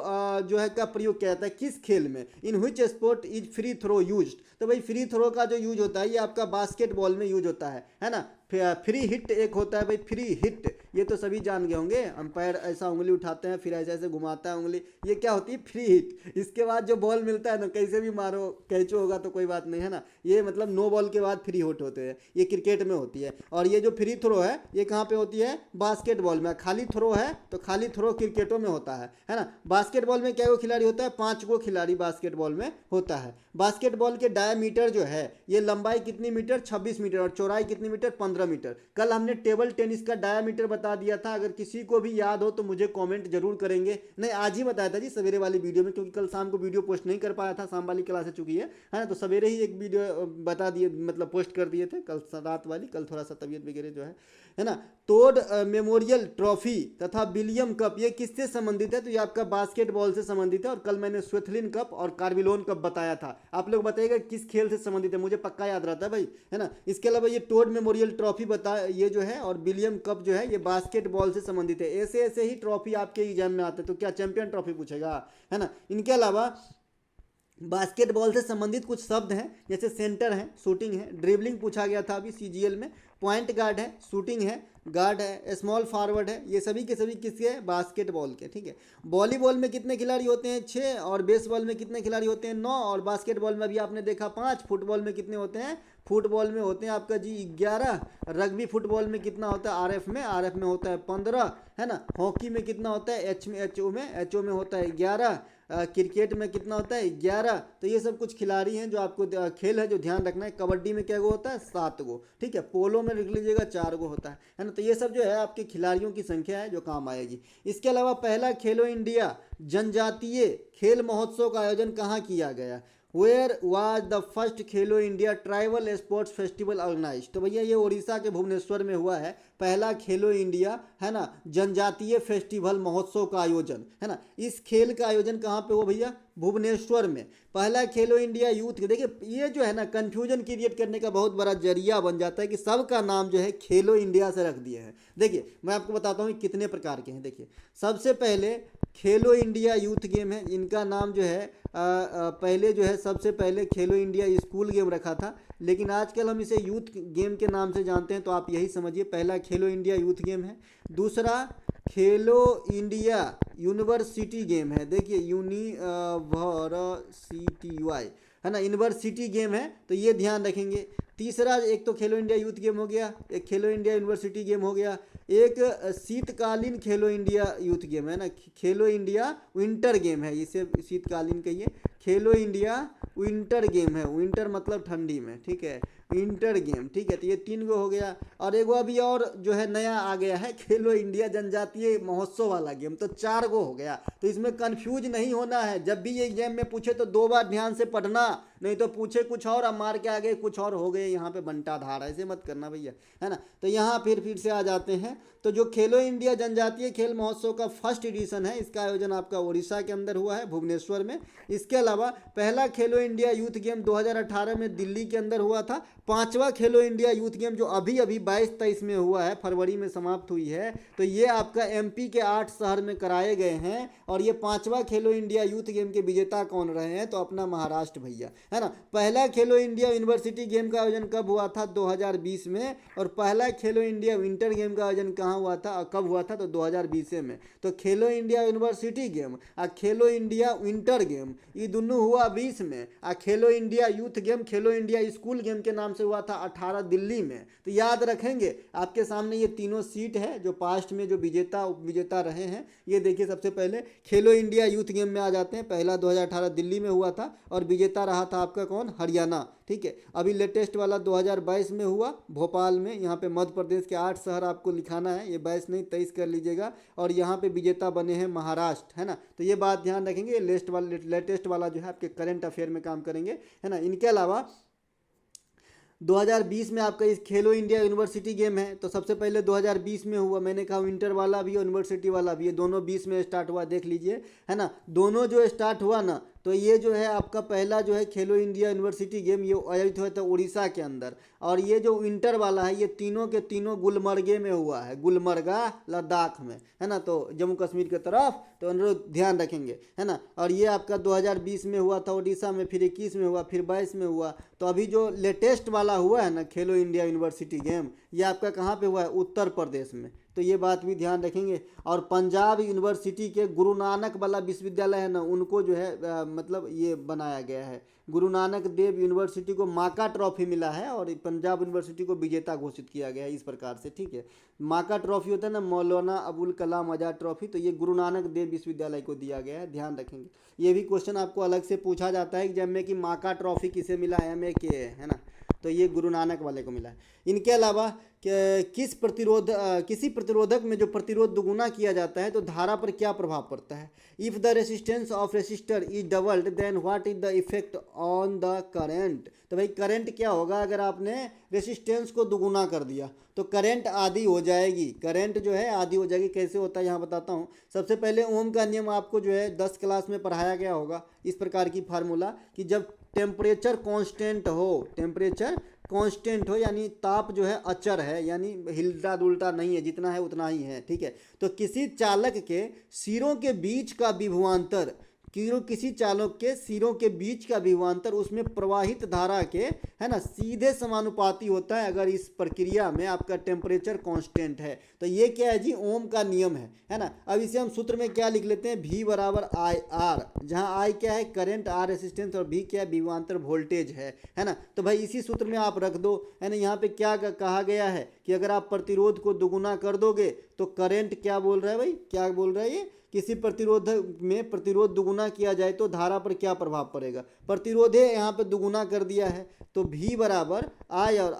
जो है का प्रयोग किया जाता है, किस खेल में, in which sport is free throw used. तो भाई फ्री थ्रो का जो यूज होता है ये आपका बास्केटबॉल में यूज होता है ना। फ्री हिट एक होता है भाई, फ्री हिट, ये तो सभी जान गए होंगे। अंपायर ऐसा उंगली उठाते हैं, फिर ऐसे ऐसे घुमाता है उंगली, ये क्या होती है, फ्री हिट। इसके बाद जो बॉल मिलता है ना, कैसे भी मारो, कैचो होगा तो कोई बात नहीं, है ना। ये मतलब नो बॉल के बाद फ्री हिट होते हैं, ये क्रिकेट में होती है। और ये जो फ्री थ्रो है ये कहाँ पे होती है, बास्केटबॉल में। खाली थ्रो है तो खाली थ्रो क्रिकेटों में होता है ना। बास्केटबॉल में क्या गो खिलाड़ी होता है, 5 गो खिलाड़ी बास्केटबॉल में होता है। बास्केटबॉल के डायमीटर जो है, ये लंबाई कितनी मीटर, 26 मीटर, और चौड़ाई कितनी मीटर, 15 मीटर। कल हमने टेबल टेनिस का डायमीटर बता दिया था, अगर किसी को भी याद हो तो मुझे कमेंट जरूर करेंगे। नहीं, आज ही बताया था जी सवेरे वाली वीडियो में, क्योंकि कल शाम को वीडियो पोस्ट नहीं कर पाया था, शाम वाली क्लास हो चुकी है ना। तो सवेरे ही एक वीडियो बता दिए, मतलब पोस्ट कर दिए थे कल रात वाली। कल थोड़ा सा तबीयत वगैरह जो है ना। टोड मेमोरियल ट्रॉफी तथा विलियम कप, ये किससे संबंधित है, तो ये आपका बास्केटबॉल से संबंधित है। और कल मैंने स्वेथलिन कप और कार्बिलोन कप बताया था। आप लोग बताइएगा किस खेल से संबंधित है, मुझे पक्का याद रहता है भाई, है ना। इसके अलावा ये टोड मेमोरियल ट्रॉफी ये जो है, और विलियम कप जो है, ये बास्केटबॉल से संबंधित है। ऐसे ऐसे ही ट्रॉफी आपके एग्जाम में आते हैं, तो क्या चैंपियन ट्रॉफी पूछेगा, है ना। इनके अलावा बास्केटबॉल से संबंधित कुछ शब्द हैं, जैसे सेंटर है, शूटिंग है, ड्रिबलिंग पूछा गया था अभी सीजीएल में, पॉइंट गार्ड है, शूटिंग है, गार्ड है, स्मॉल फॉरवर्ड है, ये सभी के सभी किसके हैं, बास्केटबॉल के, ठीक है। वॉलीबॉल में कितने खिलाड़ी होते हैं, 6, और बेसबॉल में कितने खिलाड़ी होते हैं, 9, और बास्केटबॉल में अभी आपने देखा 5, फुटबॉल में कितने होते हैं, फुटबॉल में होते हैं आपका जी 11, रग्बी फुटबॉल में कितना होता है, आरएफ में होता है 15, है ना। हॉकी में कितना होता है, एचओ में होता है 11, क्रिकेट में कितना होता है, 11। तो ये सब कुछ खिलाड़ी हैं जो आपको खेल है जो ध्यान रखना है। कबड्डी में क्या गो होता है, 7 गो, ठीक है। पोलो में लिख लीजिएगा 4 गो होता है ना। तो ये सब जो है आपके खिलाड़ियों की संख्या है जो काम आएगी। इसके अलावा पहला खेलो इंडिया जनजातीय खेल महोत्सव का आयोजन कहाँ किया गया, where was the first Khelo India tribal sports festival organise. तो भैया ये उड़ीसा के भुवनेश्वर में हुआ है पहला खेलो इंडिया, है ना, जनजातीय फेस्टिवल महोत्सव का आयोजन, है ना। इस खेल का आयोजन कहाँ पे हुआ भैया, भुवनेश्वर में। पहला खेलो इंडिया यूथ, देखिए ये जो है ना कन्फ्यूजन क्रिएट करने का बहुत बड़ा जरिया बन जाता है कि सबका नाम जो है खेलो इंडिया से रख दिए हैं। देखिए मैं आपको बताता हूँ कितने प्रकार के हैं। देखिए सबसे पहले खेलो इंडिया यूथ गेम है, इनका नाम जो है पहले जो है सबसे पहले खेलो इंडिया स्कूल गेम रखा था, लेकिन आजकल हम इसे यूथ गेम के नाम से जानते हैं। तो आप यही समझिए, पहला खेलो इंडिया यूथ गेम है। दूसरा खेलो इंडिया यूनिवर्सिटी गेम है, देखिए यूनिवर्सिटी है ना, यूनिवर्सिटी गेम है, तो ये ध्यान रखेंगे। तीसरा एक तो खेलो इंडिया यूथ गेम हो गया, एक खेलो इंडिया यूनिवर्सिटी गेम हो गया, एक शीतकालीन खेलो इंडिया यूथ गेम है ना, खेलो इंडिया विंटर गेम है, इसे शीतकालीन कहिए, खेलो इंडिया विंटर गेम है, विंटर मतलब ठंडी में, ठीक है। इंटर गेम, ठीक है। तो ये 3 गो हो गया। और एगो अभी और जो है नया आ गया है, खेलो इंडिया जनजातीय महोत्सव वाला गेम, तो 4 गो हो गया। तो इसमें कंफ्यूज नहीं होना है, जब भी ये एग्जाम में पूछे तो 2 बार ध्यान से पढ़ना, नहीं तो पूछे कुछ और अब मार के आगे कुछ और हो गए, यहाँ पे बंटा धार, ऐसे मत करना भैया, है ना। तो यहाँ फिर से आ जाते हैं। तो जो खेलो इंडिया जनजातीय खेल महोत्सव का फर्स्ट एडिशन है, इसका आयोजन आपका उड़ीसा के अंदर हुआ है, भुवनेश्वर में। इसके अलावा पहला खेलो इंडिया यूथ गेम 2018 में दिल्ली के अंदर हुआ था। 5वां खेलो इंडिया यूथ गेम जो अभी 22-23 में हुआ है, फरवरी में समाप्त हुई है, तो ये आपका एमपी के 8 शहर में कराए गए हैं। और ये 5वां खेलो इंडिया यूथ गेम के विजेता कौन रहे हैं, तो अपना महाराष्ट्र भैया, है ना। पहला खेलो इंडिया यूनिवर्सिटी गेम का आयोजन कब हुआ था, 2020 में। और पहला खेलो इंडिया विंटर गेम का आयोजन कहाँ हुआ था, कब हुआ था, तो 2020 में। तो खेलो इंडिया यूनिवर्सिटी गेम और खेलो इंडिया विंटर गेम ये दोनों हुआ 20 में। और खेलो इंडिया यूथ गेम खेलो इंडिया स्कूल गेम के नाम से हुआ था 18 दिल्ली में। तो याद रखेंगे, आपके सामने ये तीनों सीट है जो पास्ट में जो विजेता उप विजेता रहे हैं। ये देखिए, सबसे पहले खेलो इंडिया यूथ गेम में आ जाते हैं। पहला 2018 दिल्ली में हुआ था और विजेता रहा था आपका कौन, हरियाणा, ठीक है। अभी लेटेस्ट वाला 2022 में हुआ भोपाल में। यहाँ पे मध्य प्रदेश के 8 शहर आपको लिखाना है, ये 22 नहीं 23 कर लीजिएगा। और यहाँ पे विजेता बने हैं महाराष्ट्र, है ना। तो ये बात ध्यान रखेंगे, लेटेस्ट वाला जो है आपके करंट अफेयर में काम करेंगे, है ना। इनके अलावा 2020 में आपका इस खेलो इंडिया यूनिवर्सिटी गेम है, तो सबसे पहले 2020 में हुआ। मैंने कहा विंटर वाला भी और यूनिवर्सिटी वाला भी, ये दोनों 20 में स्टार्ट हुआ, देख लीजिए, है ना। दोनों जो स्टार्ट हुआ ना, तो ये जो है आपका पहला जो है खेलो इंडिया यूनिवर्सिटी गेम ये आयोजित हुआ था उड़ीसा के अंदर। और ये जो विंटर वाला है ये तीनों के तीनों गुलमर्गे में हुआ है, गुलमर्गा लद्दाख में, है ना। तो जम्मू कश्मीर की तरफ, तो अनुरोध ध्यान रखेंगे, है ना। और ये आपका 2020 में हुआ था उड़ीसा में, फिर 21 में हुआ, फिर 22 में हुआ। तो अभी जो लेटेस्ट वाला हुआ है ना खेलो इंडिया यूनिवर्सिटी गेम, ये आपका कहाँ पे हुआ है, उत्तर प्रदेश में। तो ये बात भी ध्यान रखेंगे। और पंजाब यूनिवर्सिटी के गुरु नानक वाला विश्वविद्यालय है ना, उनको जो है मतलब ये बनाया गया है। गुरु नानक देव यूनिवर्सिटी को माका ट्रॉफी मिला है और पंजाब यूनिवर्सिटी को विजेता घोषित किया गया है, इस प्रकार से, ठीक है। माका ट्रॉफी होता है ना, मौलाना अबुल कलाम आज़ाद ट्रॉफी, तो ये गुरु नानक देव विश्वविद्यालय को दिया गया है, ध्यान रखेंगे। ये भी क्वेश्चन आपको अलग से पूछा जाता है एग्जाम में कि माका ट्रॉफी किसे मिला, MA है ना, तो ये गुरु नानक वाले को मिला है। इनके अलावा किसी प्रतिरोधक में जो प्रतिरोध दुगुना किया जाता है तो धारा पर क्या प्रभाव पड़ता है। If the resistance of resistor is doubled then what is the effect on the current. तो भाई करंट क्या होगा, अगर आपने रेसिस्टेंस को दुगुना कर दिया तो करंट आधी हो जाएगी, करंट जो है आधी हो जाएगी। कैसे होता है यहाँ बताता हूँ। सबसे पहले ओम का नियम आपको जो है 10 क्लास में पढ़ाया गया होगा, इस प्रकार की फार्मूला कि जब टेम्परेचर कांस्टेंट हो, टेम्परेचर कांस्टेंट हो यानी ताप जो है अचर है, यानी हिलता डुलता नहीं है, जितना है उतना ही है, ठीक है। तो किसी चालक के सिरों के बीच का विभवांतर, किसी चालक के सिरों के बीच का विभवांतर उसमें प्रवाहित धारा के, है ना, सीधे समानुपाती होता है अगर इस प्रक्रिया में आपका टेम्परेचर कांस्टेंट है। तो ये क्या है जी, ओम का नियम है ना। अब इसे हम सूत्र में क्या लिख लेते हैं, V बराबर आई आर, जहाँ I क्या है करंट, R रेसिस्टेंस और V क्या है विभवांतर वोल्टेज है ना। तो भाई इसी सूत्र में आप रख दो, है ना। यहाँ पे क्या कहा गया है कि अगर आप प्रतिरोध को दुगुना कर दोगे तो करंट क्या बोल रहा है भाई, क्या बोल रहा है ये, किसी प्रतिरोध में प्रतिरोध दुगुना किया जाए तो धारा पर क्या प्रभाव पड़ेगा। प्रतिरोध है यहाँ पे दुगुना कर दिया है तो V बराबर I और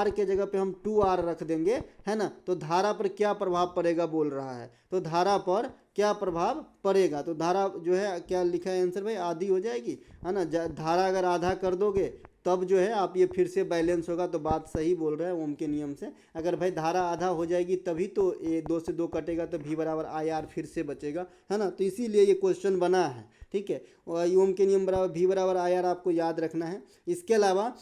R के जगह पे हम 2R रख देंगे, है ना। तो धारा पर क्या प्रभाव पड़ेगा बोल रहा है, तो धारा पर क्या प्रभाव पड़ेगा, तो धारा जो है क्या लिखा है आंसर भाई, आधी हो जाएगी, है ना। धारा अगर आधा कर दोगे तब जो है आप ये फिर से बैलेंस होगा। तो बात सही बोल रहे हैं ओम के नियम से, अगर भाई धारा आधा हो जाएगी तभी तो ये 2 से 2 कटेगा तो V बराबर आई आर फिर से बचेगा, है ना। तो इसीलिए ये क्वेश्चन बना है, ठीक है। और ओम के नियम बराबर V बराबर आई आर आपको याद रखना है। इसके अलावा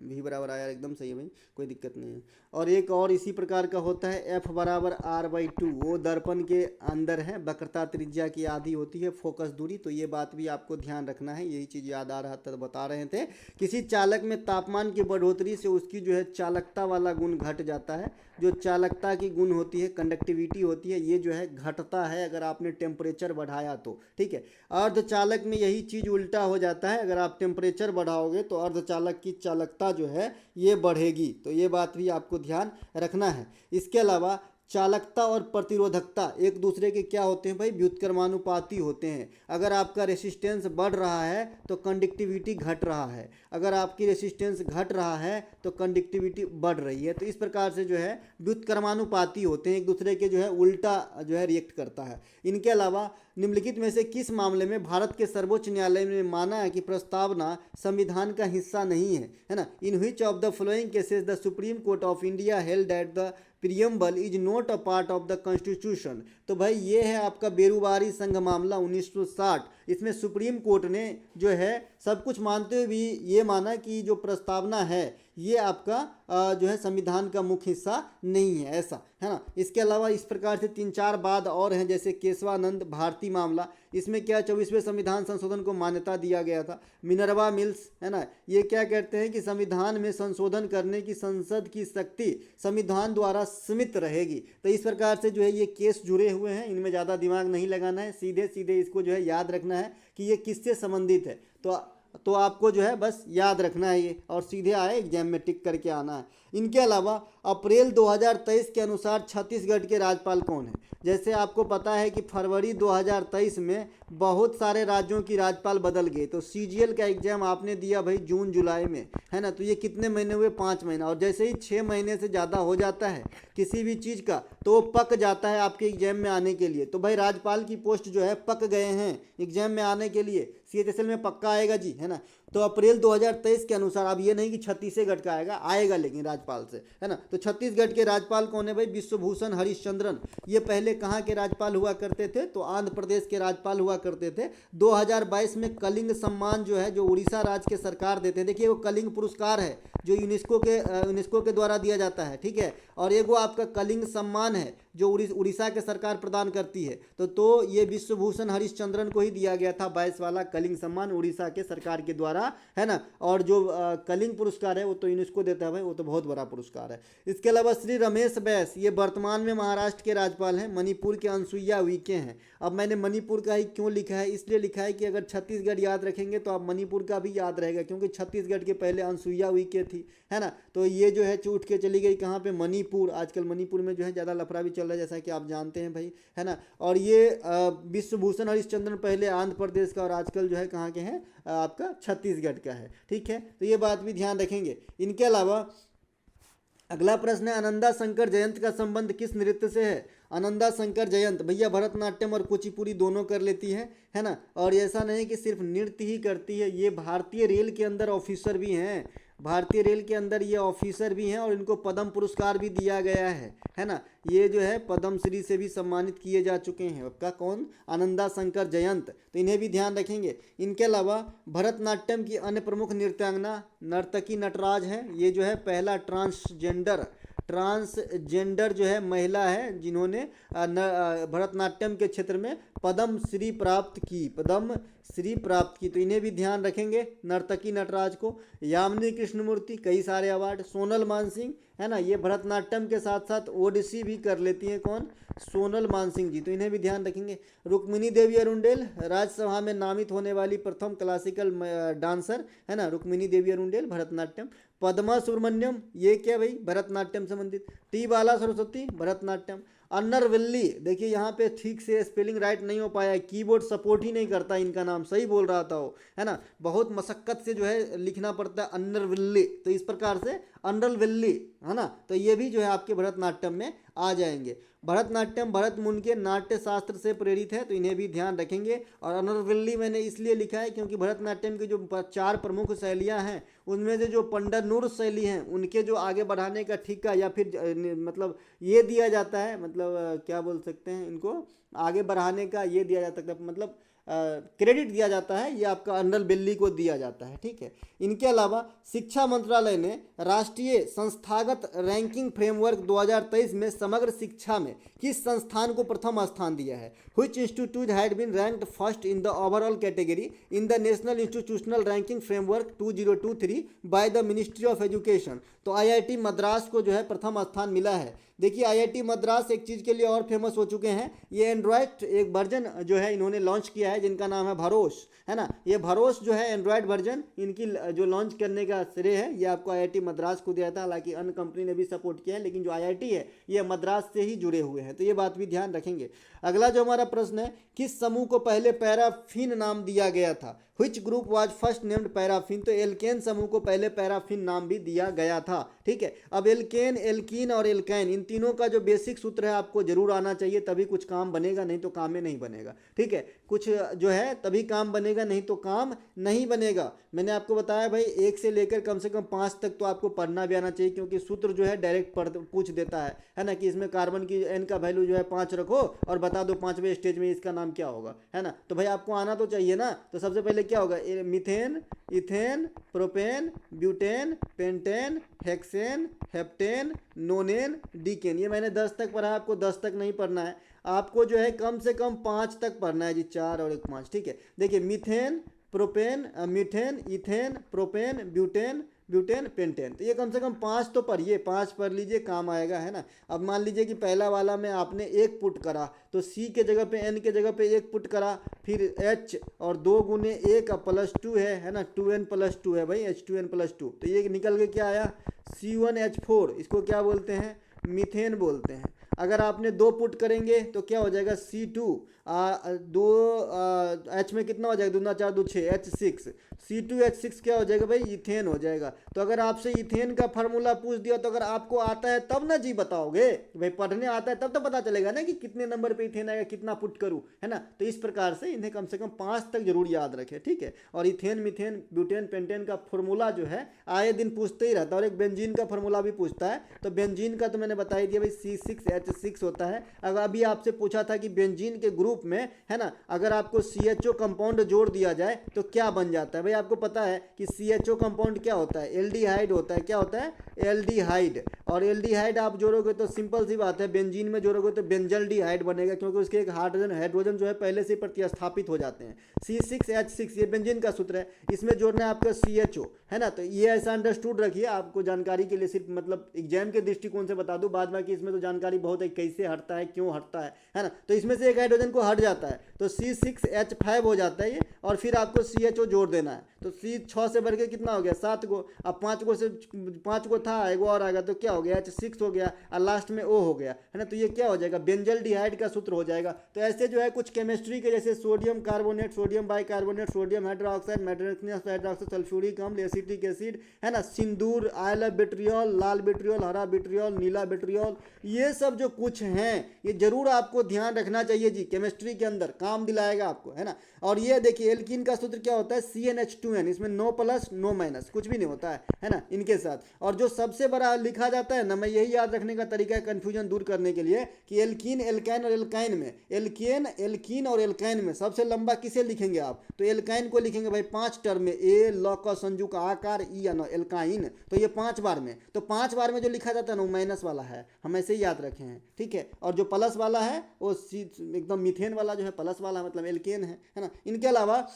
V बराबर आई आर एकदम सही है भाई, कोई दिक्कत नहीं है। और एक और इसी प्रकार का होता है F बराबर R/2, वो दर्पण के अंदर है, वक्रता त्रिज्या की आधी होती है, फोकस दूरी। तो ये बात भी आपको ध्यान रखना है, यही चीज़ याद आ रहा था, बता रहे थे। किसी चालक में तापमान की बढ़ोतरी से उसकी जो है चालकता वाला गुण घट जाता है। जो चालकता की गुण होती है, कंडक्टिविटी होती है, ये जो है घटता है अगर आपने टेम्परेचर बढ़ाया तो, ठीक है। अर्धचालक में यही चीज़ उल्टा हो जाता है, अगर आप टेम्परेचर बढ़ाओगे तो अर्धचालक की चालकता जो है ये बढ़ेगी। तो ये बात भी आपको ध्यान रखना है। इसके अलावा चालकता और प्रतिरोधकता एक दूसरे के क्या होते हैं भाई, व्युत्क्रमानुपाती होते हैं। अगर आपका रेसिस्टेंस बढ़ रहा है तो कंडक्टिविटी घट रहा है, अगर आपकी रेसिस्टेंस घट रहा है तो कंडक्टिविटी बढ़ रही है। तो इस प्रकार से जो है व्युत्क्रमानुपाती होते हैं, एक दूसरे के जो है उल्टा जो है रिएक्ट करता है। इनके अलावा निम्नलिखित में से किस मामले में भारत के सर्वोच्च न्यायालय ने माना है कि प्रस्तावना संविधान का हिस्सा नहीं है ना? In which of the following cases the supreme court of India held that the preamble is not a part of the constitution. तो भाई ये है आपका बेरुवारी संघ मामला 1960। इसमें सुप्रीम कोर्ट ने जो है सब कुछ मानते हुए भी ये माना कि जो प्रस्तावना है ये आपका जो है संविधान का मुख्य हिस्सा नहीं है, ऐसा है ना। इसके अलावा इस प्रकार से 3-4 बाद और हैं, जैसे केशवानंद भारती मामला, इसमें क्या 24वें संविधान संशोधन को मान्यता दिया गया था। मिनर्वा मिल्स है ना, ये क्या कहते हैं कि संविधान में संशोधन करने की संसद की शक्ति संविधान द्वारा सीमित रहेगी। तो इस प्रकार से जो है ये केस जुड़े हुए हैं, इनमें ज़्यादा दिमाग नहीं लगाना है, सीधे सीधे इसको जो है याद रखना है कि ये किससे संबंधित है। तो आपको जो है बस याद रखना है ये, और सीधे आए एग्जाम में टिक करके आना है। इनके अलावा अप्रैल 2023 के अनुसार छत्तीसगढ़ के राज्यपाल कौन है? जैसे आपको पता है कि फरवरी 2023 में बहुत सारे राज्यों की राज्यपाल बदल गए। तो सीजीएल का एग्जाम आपने दिया भाई जून जुलाई में, है ना, तो ये कितने महीने हुए? 5 महीना। और जैसे ही 6 महीने से ज़्यादा हो जाता है किसी भी चीज़ का तो वो पक जाता है आपके एग्जाम में आने के लिए। तो भाई राज्यपाल की पोस्ट जो है पक गए हैं एग्जाम में आने के लिए, CHSL में पक्का आएगा जी, है ना। तो अप्रैल 2023 के अनुसार, अब ये नहीं कि छत्तीसगढ़ का आएगा लेकिन राज्यपाल से, है ना। तो छत्तीसगढ़ के राज्यपाल कौन है भाई? विश्वभूषण हरिश्चंद्रन। ये पहले कहाँ के राज्यपाल हुआ करते थे? तो आंध्र प्रदेश के राज्यपाल हुआ करते थे। 2022 में कलिंग सम्मान जो है, जो उड़ीसा राज्य के सरकार देते हैं, देखिए वो कलिंग पुरस्कार है जो यूनेस्को के द्वारा दिया जाता है, ठीक है। और एक वो आपका कलिंग सम्मान है जो उड़ीसा के सरकार प्रदान करती है। तो ये विश्वभूषण हरिश्चंद्रन को ही दिया गया था 22 वाला कलिंग सम्मान उड़ीसा के सरकार के द्वारा, है ना। और जो कलिंग पुरस्कार है वो तो यूनेस्को देता है भाई, वो तो बहुत बड़ा पुरस्कार है। इसके अलावा श्री रमेश बैस, ये वर्तमान में महाराष्ट्र के राज्यपाल हैं, मणिपुर के अनसुईया उइके हैं। अब मैंने मणिपुर का ही क्यों लिखा है? इसलिए लिखा है कि अगर छत्तीसगढ़ याद रखेंगे तो आप मणिपुर का भी याद रहेगा, क्योंकि छत्तीसगढ़ के पहले अनसुईया उइके थी, है ना। तो ये जो है छूट के चली गई कहाँ पे? मणिपुर। आजकल मणिपुर में जो है ज़्यादा लफड़ा भी चल रहा है, जैसा कि आप जानते हैं भाई, है ना। और ये विश्वभूषण हरिश्चंद्रन पहले आंध्र प्रदेश का और आजकल जो है कहाँ के हैं? आपका छत्तीसगढ़ का है, ठीक है। तो ये बात भी ध्यान रखेंगे। इनके अलावा अगला प्रश्न है, आनंदा शंकर जयंत का संबंध किस नृत्य से है? आनंदा शंकर जयंत भैया भरतनाट्यम और कुचिपुड़ी दोनों कर लेती है ना। और ऐसा नहीं कि सिर्फ नृत्य ही करती है, ये भारतीय रेल के अंदर ऑफिसर भी हैं, भारतीय रेल के अंदर ये ऑफिसर भी हैं और इनको पद्म पुरस्कार भी दिया गया है ना। ये जो है पद्मश्री से भी सम्मानित किए जा चुके हैं। आपका कौन? आनंदा शंकर जयंत। तो इन्हें भी ध्यान रखेंगे। इनके अलावा भरतनाट्यम की अन्य प्रमुख नृत्यांगना नर्तकी नटराज है। ये जो है पहला ट्रांसजेंडर जो है महिला है जिन्होंने भरतनाट्यम के क्षेत्र में पद्मश्री प्राप्त की। तो इन्हें भी ध्यान रखेंगे, नर्तकी नटराज को। यामिनी कृष्णमूर्ति, कई सारे अवार्ड। सोनल मानसिंह, है ना, ये भरतनाट्यम के साथ साथ ओडिसी भी कर लेती हैं। कौन? सोनल मानसिंह जी। तो इन्हें भी ध्यान रखेंगे। रुक्मिणी देवी अरुंडेल, राज्यसभा में नामित होने वाली प्रथम क्लासिकल डांसर, है ना, रुक्मिणी देवी अरुंडेल, भरतनाट्यम। पद्मा सुब्रमण्यम, ये क्या भाई? भरतनाट्यम संबंधित। टी बाला सरस्वती, भरतनाट्यम। अन्नरविल्ली, देखिए यहाँ पे ठीक से स्पेलिंग राइट नहीं हो पाया है, कीबोर्ड सपोर्ट ही नहीं करता इनका नाम, सही बोल रहा था वो, है ना, बहुत मशक्कत से जो है लिखना पड़ता है अन्नरविल्ली। तो इस प्रकार से अन्नरविल्ली, है ना। तो ये भी जो है आपके भरतनाट्यम में आ जाएंगे। भरतनाट्यम भरत मुनि के नाट्य शास्त्र से प्रेरित है, तो इन्हें भी ध्यान रखेंगे। और अन्नरविल्ली मैंने इसलिए लिखा है क्योंकि भरतनाट्यम की जो 4 प्रमुख शैलियाँ हैं उनमें से जो पंडरनूर शैली हैं उनके जो आगे बढ़ाने का ठिका या फिर मतलब ये दिया जाता है, मतलब क्या बोल सकते हैं इनको, आगे बढ़ाने का ये दिया जा सकता है, मतलब क्रेडिट दिया जाता है, ये आपका अन्नरविल्ली को दिया जाता है, ठीक है। इनके अलावा शिक्षा मंत्रालय ने राष्ट्रीय संस्थागत रैंकिंग फ्रेमवर्क 2023 में समग्र शिक्षा में किस संस्थान को प्रथम स्थान दिया है? Which institute had been ranked first in the overall category in the national institutional ranking framework 2023 by the ministry of education. तो IIT मद्रास को जो है प्रथम स्थान मिला है। देखिए IIT मद्रास एक चीज़ के लिए और फेमस हो चुके हैं, ये एंड्रॉयड एक वर्जन जो है इन्होंने लॉन्च किया है है जिनका नाम है भरोस, है ना। ये भरोस जो है एंड्रॉयड वर्जन इनकी जो लॉन्च करने का श्रेय है ये आपको IIT मद्रास को दिया था। हालांकि अन्य कंपनी ने भी सपोर्ट किया है, लेकिन जो IIT है ये मद्रास से ही जुड़े हुए हैं, तो ये बात भी ध्यान रखेंगे। अगला जो हमारा प्रश्न है, किस समूह को पहले पैराफिन नाम दिया गया था? Which group was first named paraffin? तो एल्केन समूह को पहले पैराफिन नाम भी दिया गया था, ठीक है। अब एल्केन, एल्कीन और एल्काइन, इन तीनों का जो बेसिक सूत्र है आपको जरूर आना चाहिए, तभी कुछ काम बनेगा, नहीं तो काम में नहीं बनेगा, ठीक है। कुछ जो है तभी काम बनेगा, नहीं तो काम नहीं बनेगा। मैंने आपको बताया भाई 1 से लेकर कम से कम 5 तक तो आपको पढ़ना भी आना चाहिए, क्योंकि सूत्र जो है डायरेक्ट पूछ देता है ना, कि इसमें कार्बन की N का वैल्यू जो है 5 रखो और बता दो 5वें स्टेज में इसका नाम क्या होगा, है ना। तो भाई आपको आना तो चाहिए ना। तो सबसे पहले क्या होगा, methane, ethane, propane, butane, pentane, hexane, heptane, नोनेन, decane. ये मैंने 10 तक पढ़ा, आपको 10 तक नहीं पढ़ना है, आपको जो है कम से कम 5 तक पढ़ना है जी, 4 और 1 5, ठीक है। देखिए methane, propane, methane, ethane, propane, butane, pentane, तो ये कम से कम 5 तो पढ़िए, 5 पढ़ लीजिए, काम आएगा, है ना। अब मान लीजिए कि पहला वाला में आपने 1 पुट करा, तो C के जगह पे N के जगह पे 1 पुट करा, फिर H और 2 गुने 1 +2 है ना, 2N + 2 है भाई, H2N + 2, तो ये निकल के क्या आया C1H4, इसको क्या बोलते हैं, मीथेन बोलते हैं। अगर आपने 2 पुट करेंगे तो क्या हो जाएगा C2, 2 H में कितना हो जाएगा, 2 × 4 = 6, H6, C2H6 क्या हो जाएगा भाई, इथेन हो जाएगा। तो अगर आपसे इथेन का फार्मूला पूछ दिया तो अगर आपको आता है तब ना जी बताओगे, भाई पढ़ने आता है तब तो पता चलेगा ना कि कितने नंबर पे इथेन आएगा, कितना पुट करूँ, है ना। तो इस प्रकार से इन्हें कम से कम 5 तक जरूर याद रखें, ठीक है। और इथेन, मीथेन, ब्यूटेन, पेंटेन का फार्मूला जो है आए दिन पूछते ही रहता है, और एक बेंजीन का फार्मूला भी पूछता है। तो बेंजीन का तो मैंने बता ही दिया भाई, C6H6 होता है। अगर अभी आपसे पूछा था कि बेंजीन के ग्रुप में, है ना, अगर आपको CHO कंपाउंड जोड़ दिया जाए तो क्या बन जाता है, भाई आपको पता है कि CHO कंपाउंड क्या होता है, एल्डिहाइड होता है। क्या होता है, एल्डिहाइड। और एल्डिहाइड आप जोड़ोगे तो सिंपल सी बात है, बेंजीन में जोड़ोगे तो बेंजल्डिहाइड बनेगा, क्योंकि उसके एक हाइड्रोजन जो है पहले से प्रतिस्थापित हो जाते हैं। C6H6 ये बेंजीन का सूत्र है, इसमें जोड़ना है आपका CHO, है ना। तो ये ऐसा अंडरस्टूड रखिए, आपको जानकारी के लिए सिर्फ मतलब एग्जाम के दृष्टिकोण से बता दूं, बाद बाकी इसमें तो जानकारी बहुत है, कैसे हटता है, क्यों हटता है ना। तो इसमें से एक हाइड्रोजन को हट जाता है तो C6H5 हो जाता है ये, और फिर आपको CHO जोड़ देना है। तो C6 से बढ़ के कितना हो गया, 7 गो। अब 5 गो से 5 गो था, एगो और आ गया तो क्या हो गया, H6 हो गया, और लास्ट में O हो गया, है ना। तो ये क्या हो जाएगा, बेंजल्डिहाइड का सूत्र हो जाएगा। तो ऐसे जो है कुछ केमिस्ट्री के, जैसे sodium carbonate, sodium bicarbonate, sodium hydroxide, magnesium hydroxide, sulphuric अम्ल, एसिटिक एसिड, है ना, सिंदूर, आयला विट्रियोल, लाल विट्रियोल, हरा विट्रियोल, नीला विट्रियोल, ये सब जो कुछ हैं ये जरूर आपको ध्यान रखना चाहिए जी, केमिस्ट्री के अंदर काम दिलाएगा आपको, है ना। और ये देखिए एल्कीन का सूत्र क्या होता है, CnH2n, इसमें नो प्लस नो माइनस कुछ भी नहीं होता है ना, इनके साथ। और जो सबसे बड़ा लिखा जाता है ना, मैं यही याद रखने का तरीका है कंफ्यूजन दूर करने के लिए, कि एल्कीन, एल्काइन और एल्काइन में, एल्कीन और एल्काइन में सबसे लंबा किसे लिखेंगे आप, तो एल्काइन को लिखेंगे भाई 5 टर्म में, ए लॉ का संजू का आकार, ई एल्काइन, तो ये 5 बार में, तो 5 बार में जो लिखा जाता है ना वो माइनस वाला है, हम ऐसे ही याद रखे हैं, ठीक है। और जो प्लस वाला है वो एकदम मीथेन वाला जो है प्लस वाला मतलब एल्केन है ना। इनके अलावा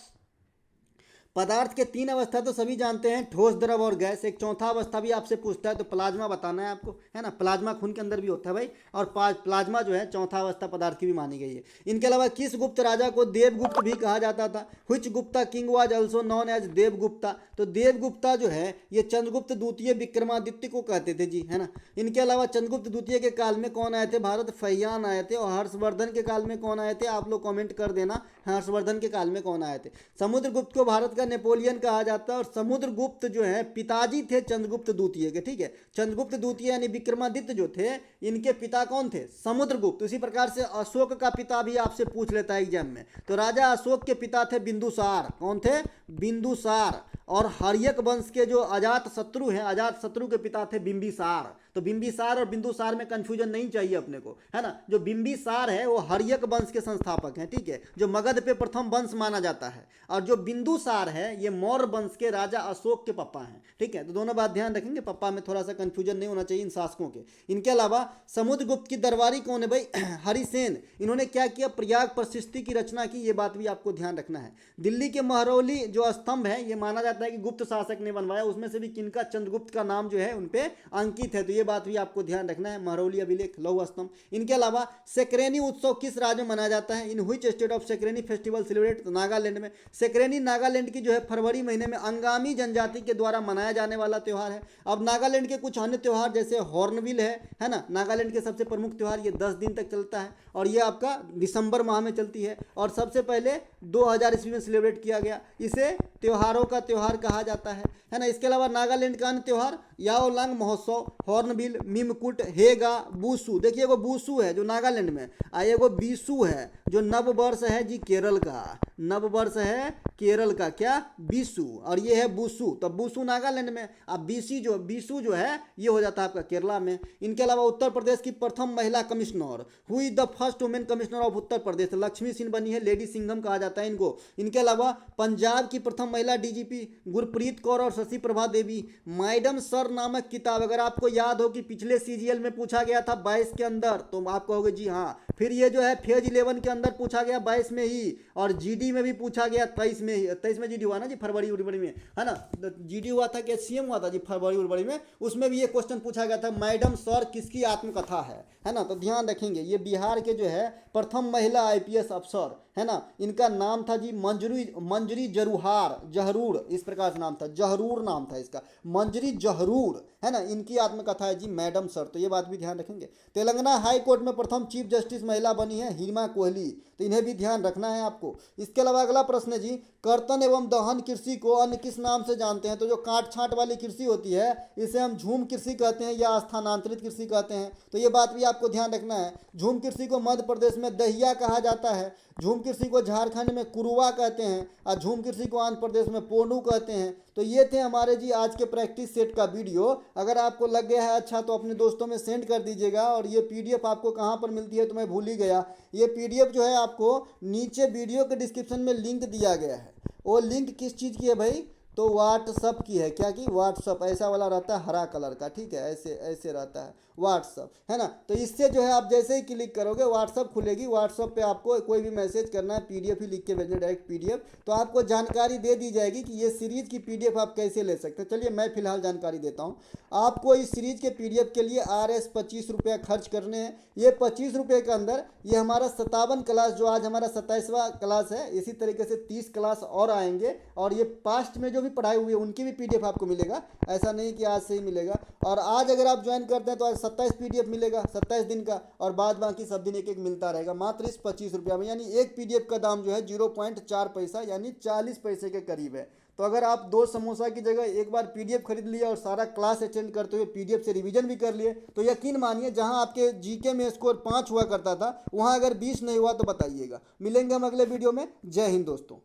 पदार्थ के 3 अवस्था तो सभी जानते हैं, ठोस, द्रव और गैस। एक चौथा अवस्था भी आपसे पूछता है तो प्लाज्मा बताना है आपको, है ना। प्लाज्मा खून के अंदर भी होता है भाई, और प्लाज्मा जो है चौथा अवस्था पदार्थ की भी मानी गई है। इनके अलावा किस गुप्त राजा को देवगुप्त भी कहा जाता था, which Gupta king was also known as Devgupta. तो देवगुप्ता जो है ये चंद्रगुप्त द्वितीय विक्रमादित्य को कहते थे जी, है ना। इनके अलावा चंद्रगुप्त द्वितीय के काल में कौन आए थे, भारत फहियान आए थे। और हर्षवर्धन के काल में कौन आए थे, आप लोग कमेंट कर देना, हर्षवर्धन के काल में कौन आए थे। समुद्रगुप्त को भारत का नेपोलियन कहा जाता है, और समुद्रगुप्त जो है पिताजी थे चंद्रगुप्त द्वितीय के, ठीक है। चंद्रगुप्त द्वितीय यानी विक्रमादित्य जो थे, इनके पिता कौन थे, समुद्रगुप्त। इसी प्रकार से अशोक का पिता भी आपसे पूछ लेता है एग्जाम में, तो राजा अशोक के पिता थे बिंदुसार। कौन थे, बिंदुसार। और हर्यक वंश के जो अजात शत्रु हैं, अजात शत्रु के पिता थे बिंबिसार। तो बिंबिसार और बिंदुसार में कंफ्यूजन नहीं चाहिए अपने को, है ना। जो बिंबिसार है वो हर्यक वंश के संस्थापक हैं, ठीक है, जो मगध पे प्रथम वंश माना जाता है। और जो बिंदुसार है ये मौर्य वंश के राजा अशोक के पापा हैं, ठीक है। तो दोनों बात ध्यान रखेंगे, पापा में थोड़ा सा कंफ्यूजन नहीं होना चाहिए इन शासकों के। इनके अलावा समुद्रगुप्त की दरबारी कौन है भाई, हरिसेन। इन्होंने क्या किया, प्रयाग प्रशिस्ति की रचना की, ये बात भी आपको ध्यान रखना है। दिल्ली के महरौली जो स्तंभ है ये माना जाता है कि गुप्त शासक ने बनवाया, उसमें से भी किनका, चंद्रगुप्त का नाम जो है उनपे अंकित है। तो ये ये बात भी आपको ध्यान रखना है। महरौली अभिलेख, लौह स्तंभ। इनके अलावा सेक्रेनी उत्सव किस राज्य में मनाया जाता है? In which state of Sekrenyi festival celebrate? तो नागालैंड में। सेक्रेनी नागालैंड की जो है फरवरी महीने में अंगामी जनजाति के द्वारा मनाया जाने वाला त्यौहार है। अब नागालैंड के कुछ अन्य त्यौहार जैसे हॉर्नबिल है ना, नागालैंड के सबसे प्रमुख त्यौहार, ये 10 दिन तक चलता है और ये आपका दिसंबर माह में चलती है और सबसे पहले 2000 ईस्वी में सेलिब्रेट किया गया। इसे त्योहारों का त्यौहार कहा जाता है ना। इसके अलावा नागालैंड का अन्य त्यौहार याओलांग महोत्सव, हॉर्नबिल, मिमकुट, हेगा, बूसू। देखिए एगो बूसू है जो नागालैंड में, एगो बीसू है जो नव वर्ष है जी केरल का, नव वर्ष है केरल का, क्या? बीसू। और ये है बूसू, तो बूसू नागालैंड में, अब बीसू जो है ये हो जाता है आपका केरला में। इनके अलावा उत्तर प्रदेश की प्रथम महिला commissioner, who is the first women commissioner of Uttar Pradesh? Lakshmi Singh बनी है, लेडी सिंघम कहा जाता है इनको। इनके अलावा पंजाब की प्रथम महिला डीजीपी गुरप्रीत कौर और शशि प्रभा देवी। मैडम सर नामक किताब, अगर आपको याद हो कि पिछले सीजीएल में पूछा गया था 22 के अंदर, तो आप कहोगे जी हाँ। फिर ये जो है फेज 11 के अंदर पूछा गया 22 में ही, और जीडी में भी पूछा गया 23 में ही। 23 में जीडी हुआ ना जी, फरवरी में, है ना। जीडी हुआ था कि सीएम हुआ था जी फरवरी में, उसमें भी ये क्वेश्चन पूछा गया था, मैडम सर किसकी आत्मकथा है ना। तो ध्यान रखेंगे, ये बिहार के जो है प्रथम महिला आईपीएस अफसर है ना, इनका नाम था जी मंजरी जहरूर, इस प्रकार से नाम था, जहरूर नाम था इसका, मंजरी जहरूर, है ना। इनकी आत्मकथा है जी मैडम सर, तो ये बात भी ध्यान रखेंगे। तेलंगाना हाई कोर्ट में प्रथम चीफ जस्टिस महिला बनी है हिमा कोहली, तो इन्हें भी ध्यान रखना है आपको। इसके अलावा अगला प्रश्न है जी, कर्तन एवं दहन कृषि को अन्य किस नाम से जानते हैं? तो जो काट छांट वाली कृषि होती है इसे हम झूम कृषि कहते हैं या स्थानांतरित कृषि कहते हैं, तो ये बात भी आपको ध्यान रखना है। झूम कृषि को मध्य प्रदेश में दहिया कहा जाता है, झूम कृषि को झारखंड में कुरुआ कहते हैं और झूम कृषि को आंध्र प्रदेश में पोंडू कहते हैं। तो ये थे हमारे जी आज के प्रैक्टिस सेट का वीडियो। अगर आपको लग गया है अच्छा तो अपने दोस्तों में सेंड कर दीजिएगा। और ये पीडीएफ आपको कहाँ पर मिलती है तो मैं भूल ही गया, ये पीडीएफ जो है आपको नीचे वीडियो के डिस्क्रिप्शन में लिंक दिया गया है। वो लिंक किस चीज़ की है भाई? तो व्हाट्सअप की है। क्या की? व्हाट्सअप, ऐसा वाला रहता है हरा कलर का, ठीक है, ऐसे रहता है व्हाट्सअप, है ना। तो इससे जो है आप जैसे ही क्लिक करोगे व्हाट्सअप खुलेगी, व्हाट्सअप पे आपको कोई भी मैसेज करना है, पीडीएफ ही लिख के भेजना, डायरेक्ट पीडीएफ, तो आपको जानकारी दे दी जाएगी कि ये सीरीज़ की पीडीएफ आप कैसे ले सकते हैं। चलिए मैं फिलहाल जानकारी देता हूँ आपको। इस सीरीज़ के पीडीएफ के लिए RS 25 रुपया खर्च करने हैं। ये 25 रुपये के अंदर ये हमारा 57 क्लास, जो आज हमारा 27वां क्लास है, इसी तरीके से 30 क्लास और आएंगे और ये पास्ट में जो भी पढ़ाई हुई है उनकी भी पीडीएफ आपको मिलेगा, ऐसा नहीं कि आज से ही मिलेगा। और आज अगर आप ज्वाइन करते हैं तो आज 27 पीडीएफ मिलेगा 27 दिन का, और बाद बाकी सब दिन एक एक मिलता रहेगा मात्र इस 25 रुपया में। यानी एक पीडीएफ का दाम जो है 0.4 पैसा यानी 40 पैसे के करीब है। तो अगर आप 2 समोसा की जगह एक बार पीडीएफ खरीद लिया और सारा क्लास अटेंड करते हुए पीडीएफ से रिवीजन भी कर लिए, तो यकीन मानिए जहां आपके जीके में स्कोर 5 हुआ करता था वहां अगर 20 नहीं हुआ तो बताइएगा। मिलेंगे हम अगले वीडियो में। जय हिंद दोस्तों।